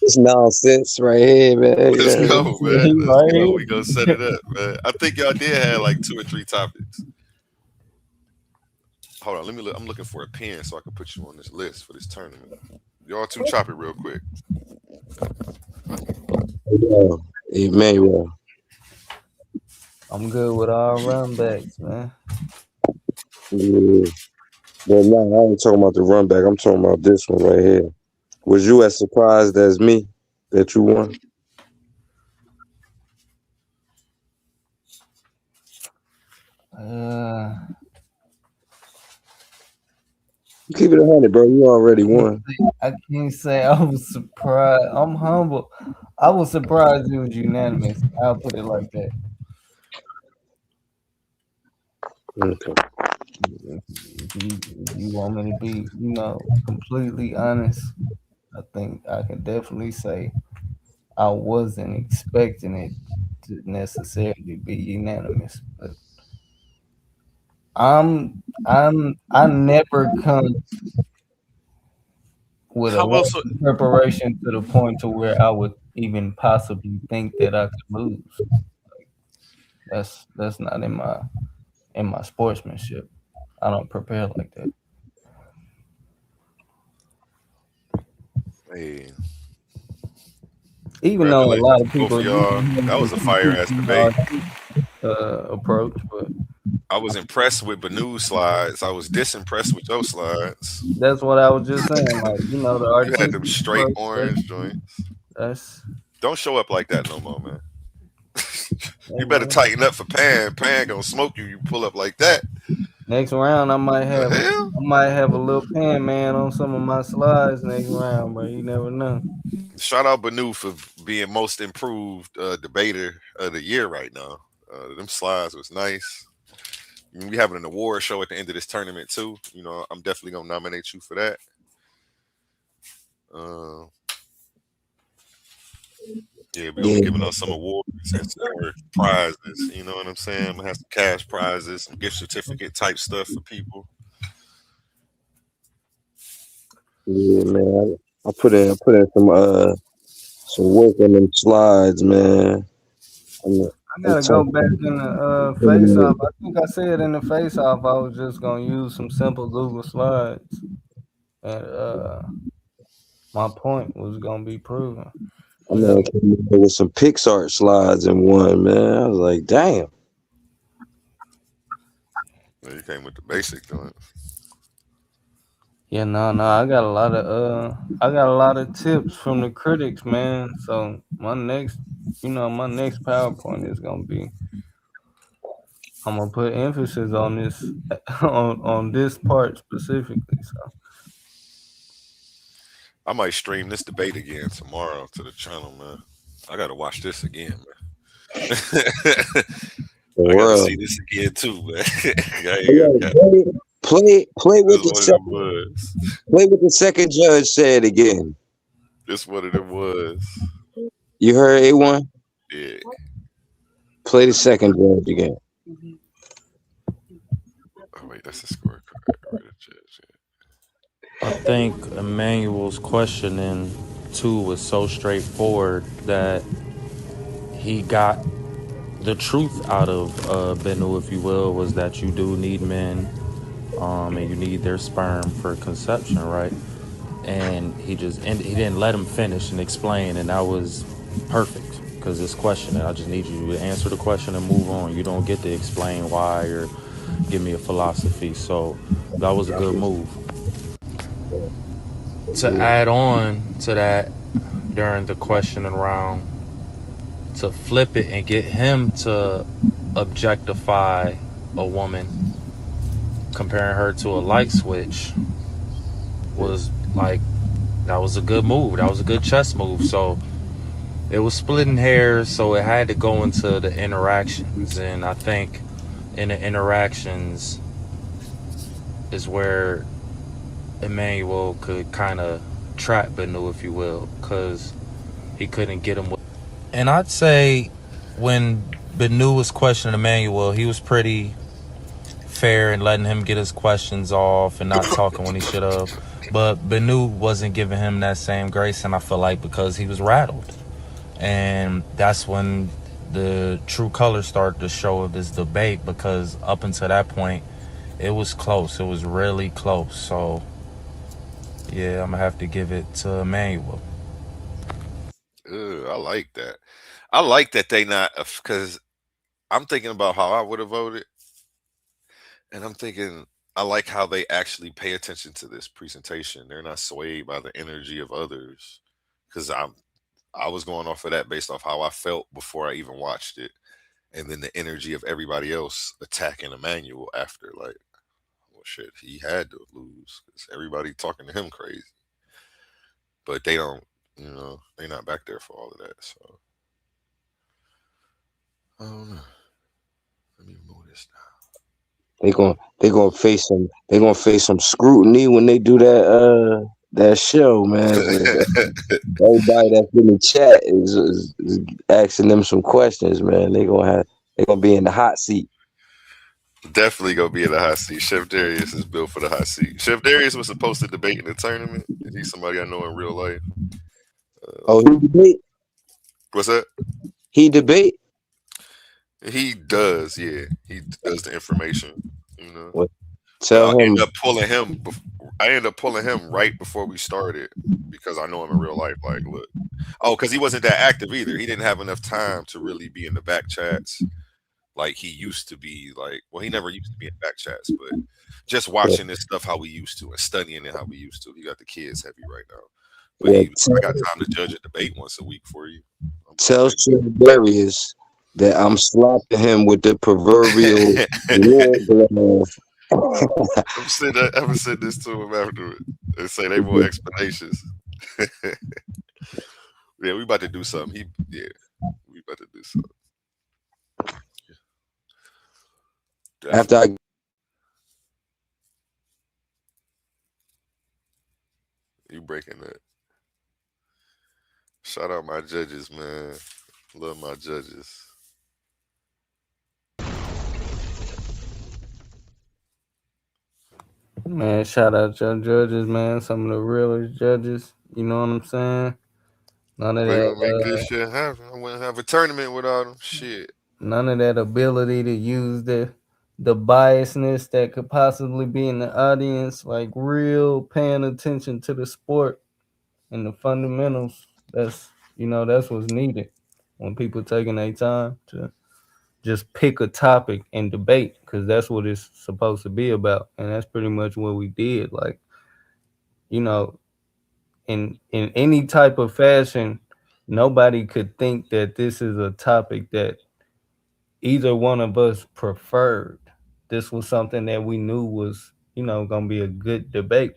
this nonsense right here, man. Let's go, man. Let's Right go. here. We gonna set it up, man. I think y'all did have like 2 or 3 topics. Hold on, let me look. I'm looking for a pen so I can put you on this list for this tournament. Y'all 2 chop it real quick. Immanuwel. I'm good with all run backs, man. Yeah. But no, I ain't talking about the run back. I'm talking about this one right here. Was you as surprised as me that you won? Keep it 100, bro. You already won. I can't say I was surprised. I'm humble. I was surprised it was unanimous. I'll put it like that. Okay. If you want me to be, completely honest, I think I can definitely say I wasn't expecting it to necessarily be unanimous, but I never come with a How lot else? of preparation to the point to where I would even possibly think that I could lose. That's not in my sportsmanship. I don't prepare like that. Hey, Even though a lot congratulations of to both people of use y'all. That was a fire ass debate. approach, but I was impressed with Bennu's slides. I was disimpressed with your slides. that's what I was just saying. Like, the You had artistic them straight approach. orange joints. That's Don't show up like that no more, man. hey, You better man. tighten up for Pan. Pan gonna smoke you. You pull up like that. Next round, I might The have hell? I might have a little pen man on some of my slides next round, but you never know. Shout out Bennu for being most improved debater of the year right now. Them slides was nice. We having an award show at the end of this tournament too. I'm definitely gonna nominate you for that. Uh, yeah, we're gonna be Yeah, giving out some awards and some more prizes. You know what I'm saying? I'm gonna have some cash prizes, some gift certificate type stuff for people. yeah, man. I put in some work on them slides, man. I'm, I I'm gotta go back in the face off. I think I said in the face off I was just gonna use some simple Google slides, and my point was gonna be proven. I I'm got gonna come in with some Pixar slides in one, man. I was like, damn. You came with the basic joint. Yeah, no, I got a lot of tips from the critics, man. So my next PowerPoint is gonna be I'm gonna put emphasis on this on this part specifically. So I might stream this debate again tomorrow to the channel, man. I gotta watch this again, man. I For gotta real. see this again too, man. Yeah, play This what the one of them second was. play what the second judge said again. This one of them was. You heard A1? Yeah. Play the second judge again. Oh wait, that's the scorecard. Right, judge. I think Immanuel's questioning too was so straightforward that he got the truth out of Bennu, if you will, was that you do need men, and you need their sperm for conception, right? And he didn't let him finish and explain, and that was perfect because this question, I just need you to answer the question and move on. You don't get to explain why or give me a philosophy. So that was a good move. To add on to that, during the questioning round, to flip it and get him to objectify a woman, comparing her to a light switch, was like, that was a good move. That was a good chess move. So it was splitting hairs, so it had to go into the interactions. And I think in the interactions is where Immanuel could kind of trap Bennu, if you will, because he couldn't get him with. And I'd say when Bennu was questioning Immanuel, he was pretty fair and letting him get his questions off and not talking when he should have. But Bennu wasn't giving him that same grace, and I feel like because he was rattled. And that's when the true colors started to show of this debate, because up until that point, it was close. It was really close. So, yeah, I'm going to have to give it to Immanuel. I like that. I like that they not, because I'm thinking about how I would have voted, and I'm thinking I like how they actually pay attention to this presentation. They're not swayed by the energy of others, because I was going off of that based off how I felt before I even watched it, and then the energy of everybody else attacking Emmanuel after. Like, well, shit, he had to lose because everybody talking to him crazy, but they don't. They're not back there for all of that. So I don't know. Let me move this now. They gonna face some scrutiny when they do that show, man. Everybody that's in the chat is asking them some questions, man. They gonna be in the hot seat. Definitely gonna be in the hot seat. Chef Darius is built for the hot seat. Chef Darius was supposed to debate in the tournament. He's somebody I know in real life. Oh, he debate? What's that? He debate? He does, yeah. He does the information, you know. What? But Tell him. I ended up pulling him right before we started because I know him in real life. Like, look, because he wasn't that active either. He didn't have enough time to really be in the back chats like he used to be. Like, well, he never used to be in back chats, but just watching this stuff how we used to and studying it how we used to. He got the kids heavy right now, but I got time to judge a debate once a week for you. Tell Chef Darius that I'm slapping him with the proverbial war glove. I'm gonna send this to him afterward and say they want explanations. Yeah, we about to do something. We about to do something. Definitely. After I You breaking that. Shout out my judges, man. Love my judges. Man, shout out your judges, man. Some of the realest judges. You know what I'm saying? None of We're gonna make that. this shit happen. I wouldn't have a tournament without them. Shit. None of that ability to use the biasness that could possibly be in the audience, like real paying attention to the sport and the fundamentals. That's what's needed when people taking their time to just pick a topic and debate, because that's what it's supposed to be about. And that's pretty much what we did. Like, you know, in any type of fashion, nobody could think that this is a topic that either one of us preferred. This was something that we knew was, gonna be a good debate,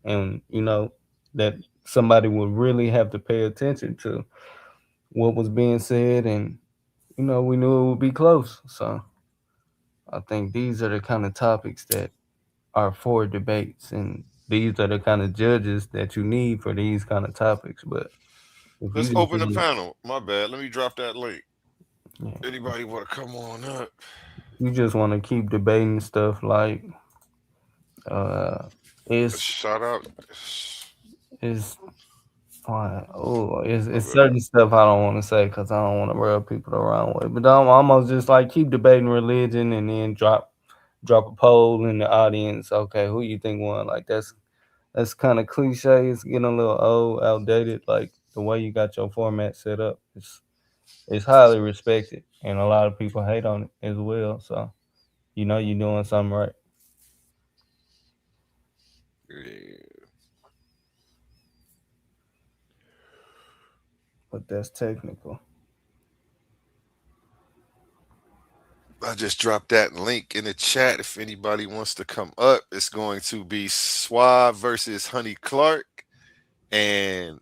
and that somebody would really have to pay attention to what was being said, and we knew it would be close. So I think these are the kind of topics that are for debates, and these are the kind of judges that you need for these kind of topics. But if Let's you open the just, panel. My bad. Let me drop that link. yeah, Anybody want to come on up? you just want to keep debating stuff like it's Shout out. it's it's certain stuff I don't want to say because I don't want to rub people the wrong way. But I'm almost just like keep debating religion and then drop a poll in the audience. Okay, who you think won? Like that's kind of cliche. It's getting a little old, outdated. Like the way you got your format set up, it's highly respected, and a lot of people hate on it as well. So you're doing something right. Yeah. But that's technical. I just dropped that link in the chat. If anybody wants to come up, it's going to be Suave versus Honey Clark and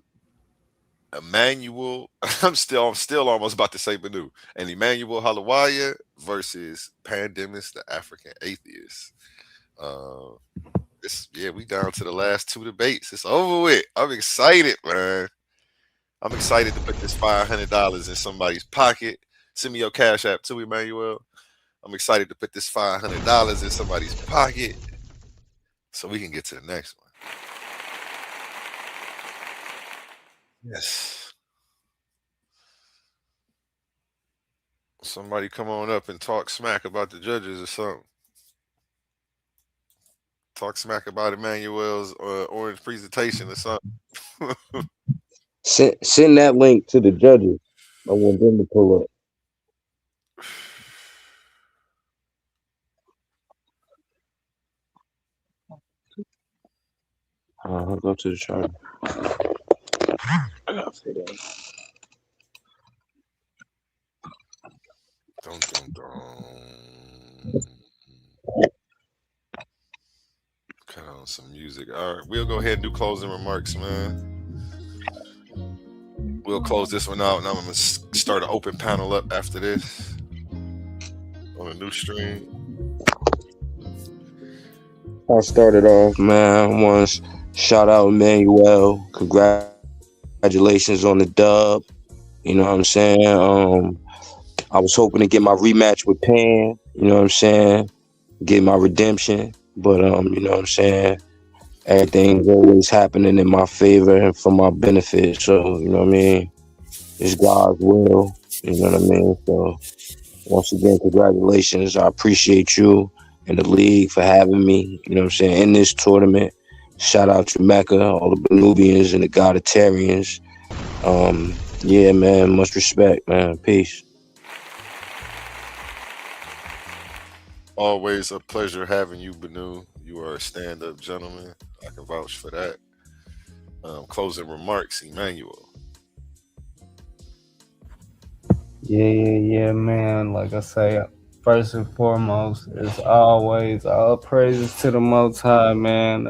Immanuwel. I'm still almost about to say Bennu. And Immanuwel Halawaya versus Pandemis, the African atheist. We down to the last two debates. It's over with. I'm excited, man. I'm excited to put this $500 in somebody's pocket. Send me your cash app too, Immanuwel. I'm excited to put this $500 in somebody's pocket so we can get to the next one. Yes. Somebody come on up and talk smack about the judges or something. Talk smack about Immanuel's orange presentation or something. send that link to the judges. I want them to pull up. I'll go to the chart. Dun, dun, dun. Cut on some music. All right, we'll go ahead and do closing remarks, man. We'll close this one out, and I'm gonna start an open panel up after this on a new stream. I'll start it off, man. I want to shout out Immanuwel. Congratulations on the dub. You know what I'm saying? I was hoping to get my rematch with Pan. You know what I'm saying? Get my redemption. But you know what I'm saying? Everything's always happening in my favor and for my benefit. So, you know what I mean? It's God's will. You know what I mean? So, once again, congratulations. I appreciate you and the league for having me, you know what I'm saying, in this tournament. Shout out to Mecca, all the Benubians and the Godatarians. Yeah, man, much respect, man. Peace. Always a pleasure having you, Bennu. You are a stand-up gentleman. I can vouch for that. Closing remarks, Immanuwel. Yeah, man. Like I say, first and foremost, as always, all praises to the Most High, man.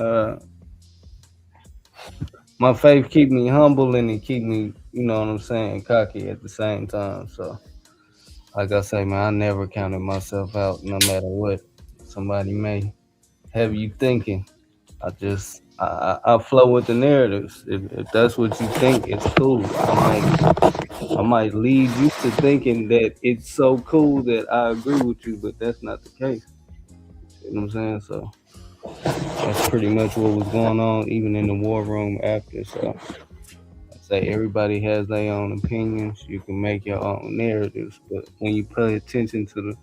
My faith keep me humble and it keep me, you know what I'm saying, cocky at the same time. So, like I say, man, I never counted myself out, no matter what somebody may have you thinking. I flow with the narratives. If that's what you think, it's cool. I might lead you to thinking that it's so cool that I agree with you, but that's not the case. You know what I'm saying? So that's pretty much what was going on, even in the war room after. So I say everybody has their own opinions. You can make your own narratives, but when you pay attention to the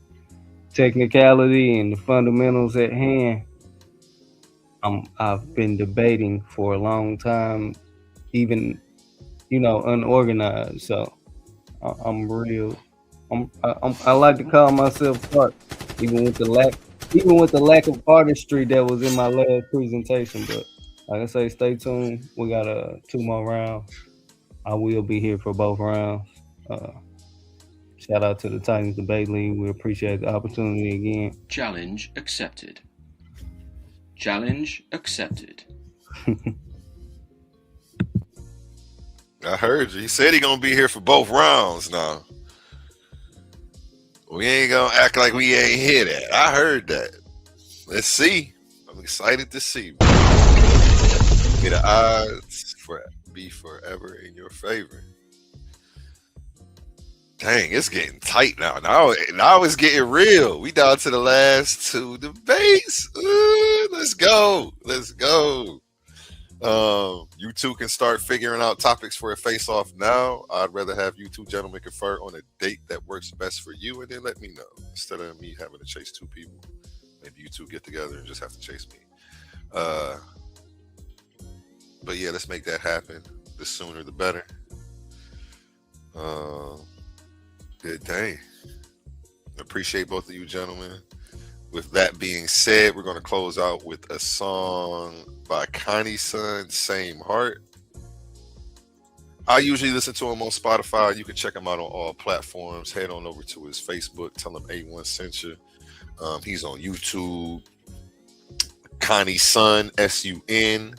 technicality and the fundamentals at hand, I've been debating for a long time, even unorganized. So I'm real. I like to call myself smart, even with the lack of artistry that was in my last presentation. But like I say, stay tuned. We got 2 more rounds. I will be here for both rounds. Shout out to the Titans Debate League. We appreciate the opportunity again. Challenge accepted. Challenge accepted. I heard you. He said he gonna be here for both rounds now. We ain't gonna act like we ain't hear that. I heard that. Let's see. I'm excited to see. May the odds be forever in your favor. Dang, it's getting tight now. Now it's getting real. We down to the last 2 debates. Ooh, let's go. Let's go. You two can start figuring out topics for a face-off now. I'd rather have you two gentlemen confer on a date that works best for you, and then let me know. Instead of me having to chase 2 people, maybe you two get together and just have to chase me. But yeah, let's make that happen. The sooner the better. Good day. Appreciate both of you gentlemen. With that being said, we're going to close out with a song by Connie's son, Same Heart. I usually listen to him on Spotify. You can check him out on all platforms. Head on over to his Facebook. Tell him A1 sent you. He's on YouTube. Connie's son, S-U-N.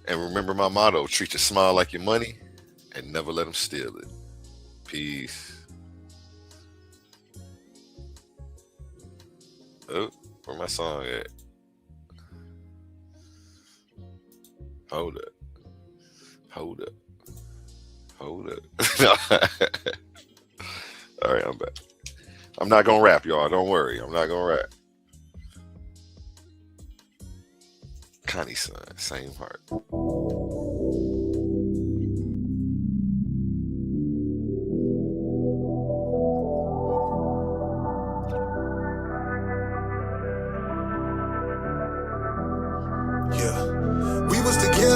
And remember my motto, treat your smile like your money and never let them steal it. Peace. Oh, where my song at? Hold up. Hold up. Hold up. All right, I'm back. I'm not going to rap, y'all. Don't worry. I'm not going to rap. Connie's son, Same Heart.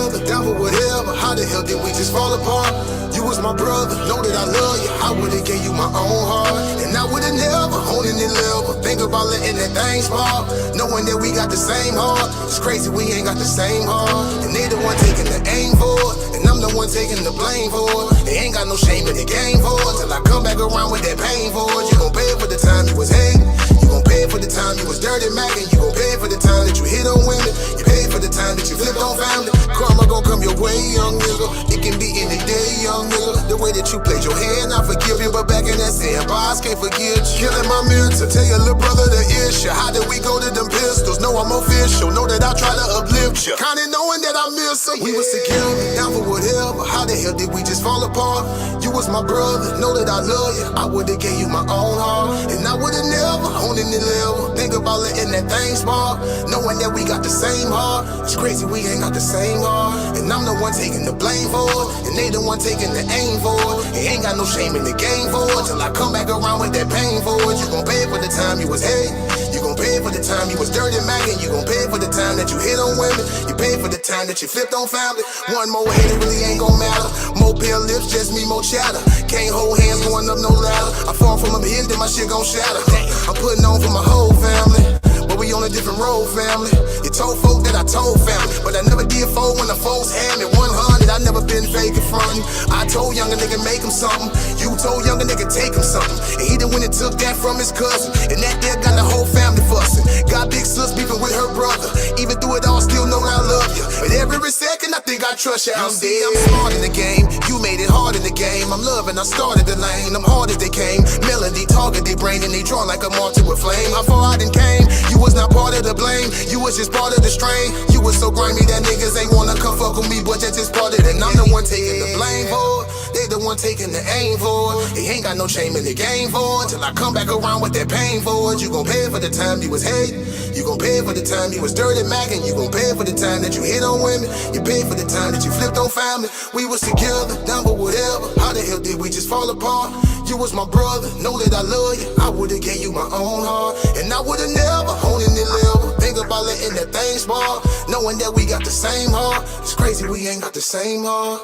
The devil, whatever. How the hell did we just fall apart? You was my brother, know that I love you. I would've gave you my own heart, and I would've never owning it level. Think about letting that thing spark, knowing that we got the same heart. It's crazy we ain't got the same heart, and they the one taking the aim for it, and I'm the one taking the blame for it. They ain't got no shame in the game for it, till I come back around with that pain for it. You gon' pay for the time you was hating, you gon' pay for the time you was dirty macking, you gon' pay for the time that you hit on women, you pay for the time that you flipped on family. Karma gon' gon' come your way, young nigga. It can be any day, young nigga. The way that you played your hand, I forgive you, but back in that sandbox, can't forget you. Killing my mentor, tell your little brother the issue. How did we go to them pistols? Know I'm official, know that I try to uplift you. Kinda knowing that I miss her. We was together, down for whatever. How the hell did we just fall apart? You was my brother, know that I love you. I would've gave you my own heart, and I would've never on any level. Think about letting that thing spark, knowing that we got the same heart. It's crazy we ain't got the same heart, and I'm the one taking the blame for it, and they the one taking the aim for it. It ain't got no shame in the game for it, till I come back around with that pain for it. You gon' pay for the time you was hate, you gon' pay for the time you was dirty mackin', you gon' pay for the time that you hit on women, you pay for the time that you flipped on family. One more hate, it really ain't gon' matter. More pale lips, just me, more chatter. Can't hold hands going up no ladder. I fall from up here, then my shit gon' shatter. I'm putting on for my whole family, but we on a different road, family. You told folk that I told family, but I never did fold when the folks had me 100. I never been fake in front. I told younger nigga make him something. You told younger nigga take him something. And he done went and took that from his cousin, and that there got the whole family fussing. Got big sis beefing with her brother. Even through it all, still know I love you. But every second I think I trust you. I'm smart in the game. You made it hard in the game. I'm loving, I started the lane. I'm hard as they came. Melody talking, they brain, and they draw like a martyr with flame. How far I done came. You was not part of the blame. You was just part of the strain. You was so grimy that niggas ain't wanna come fuck with me, but that's just part of it. And I'm the one taking the blame for it. They the one taking the aim for it. They ain't got no shame in the game for it, till I come back around with that pain for it. You gon' pay for the time you was hate. You gon' pay for the time you was dirty mackin'. You gon' pay for the time that you hit on women. You pay for the time that you flipped on family. We was together, down for whatever. How the hell did we just fall apart? You was my brother, know that I love you. I would've gave you my own heart, and I would've never on any level. Think about letting that thing spark, knowing that we got the same heart. It's crazy we ain't got the same heart.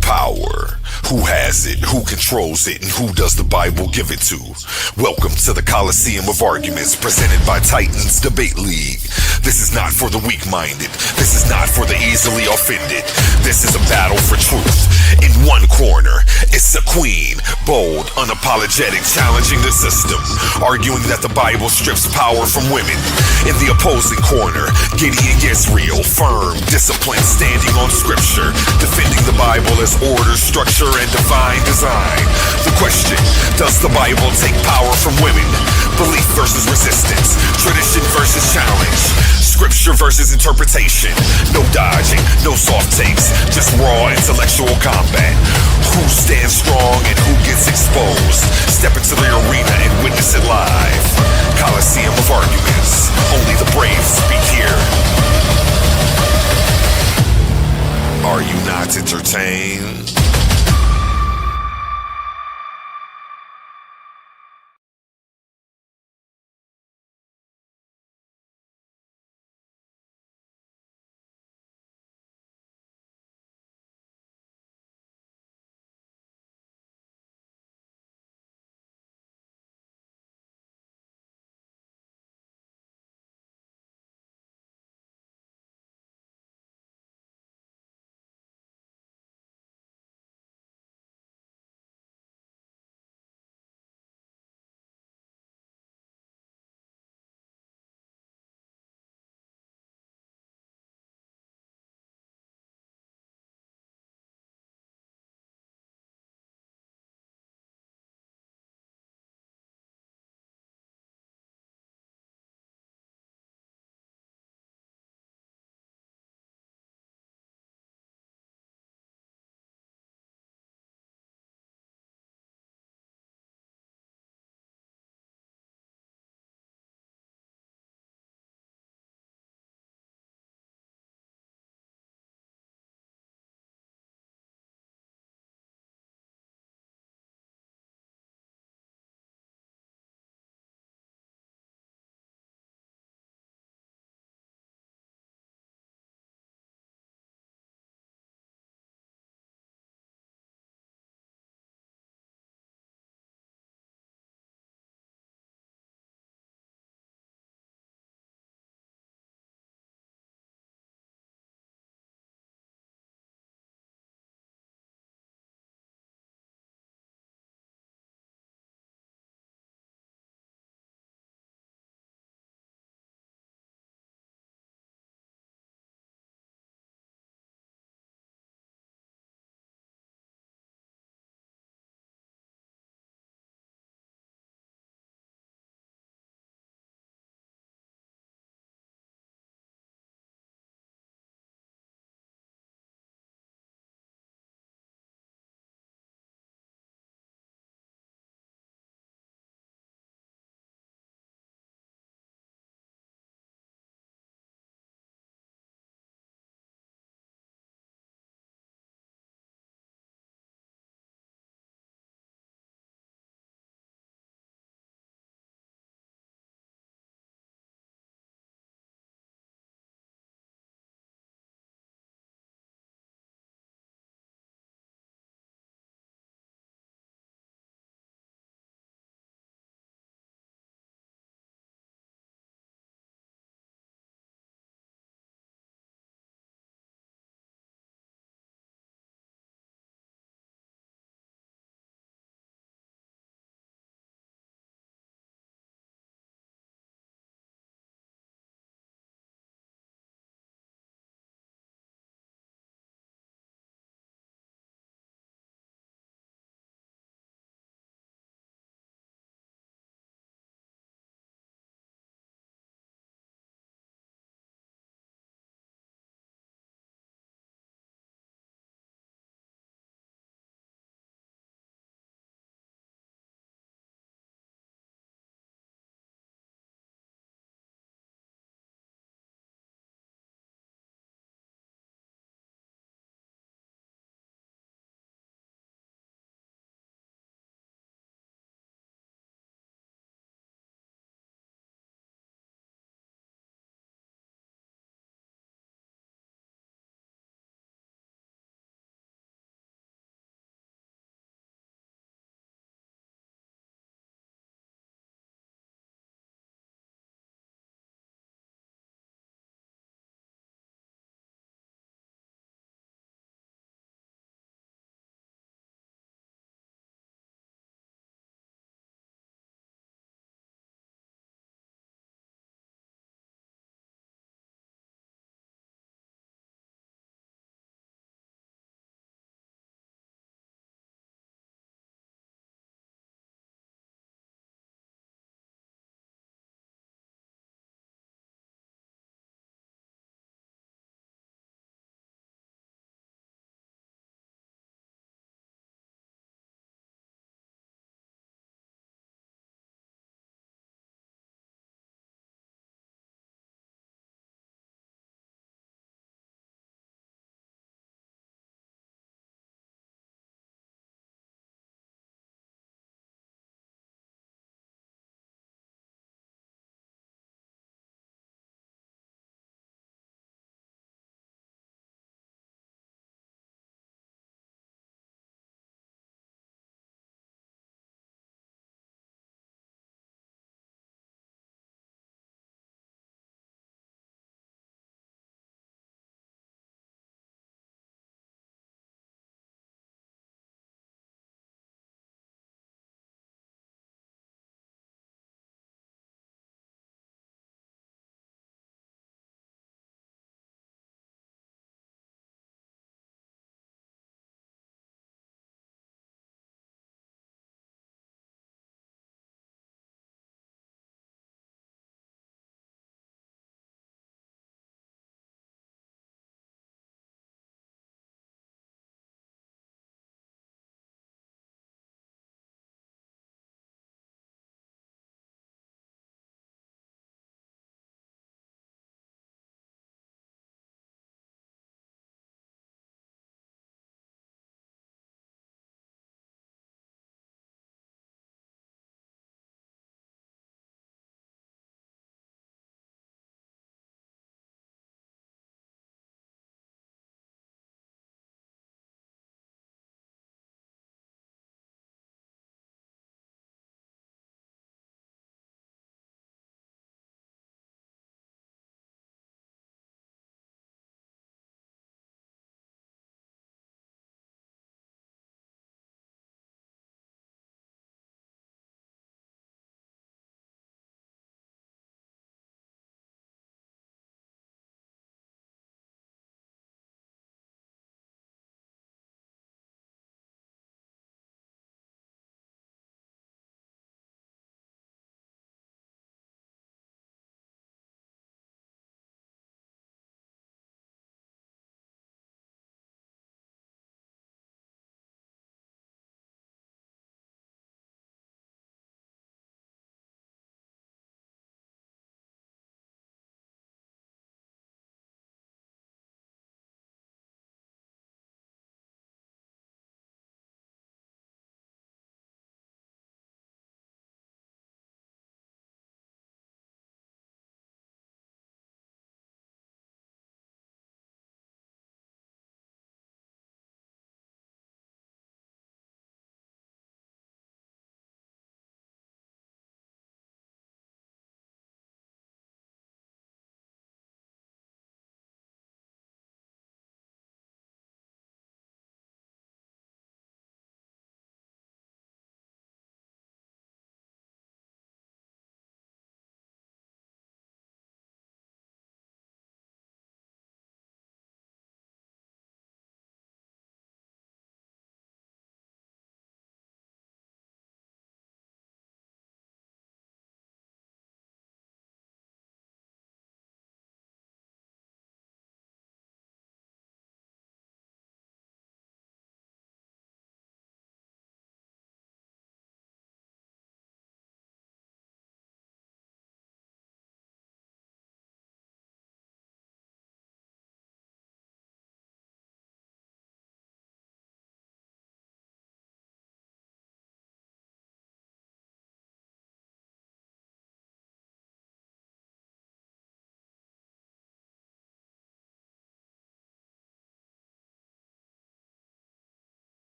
Power. Who has it? Who controls it? And who does the Bible give it to? Welcome to the Coliseum of Arguments, presented by Titans Debate League. This is not for the weak-minded. This is not for the easily offended. This is a battle for truth. In one corner, it's a queen, bold, unapologetic, challenging the system, arguing that the Bible strips power from women. In the opposing corner, Gideon gets real, firm, disciplined, standing on scripture, defending the Bible as order, structure, and divine design. The question, does the Bible take power from women? Belief versus resistance, tradition versus challenge, scripture versus interpretation. No dodging, no soft takes, just raw intellectual combat. Who stands strong and who gets exposed? Step into the arena and witness it live. Coliseum of Arguments. Only the brave speak here. Are you not entertained?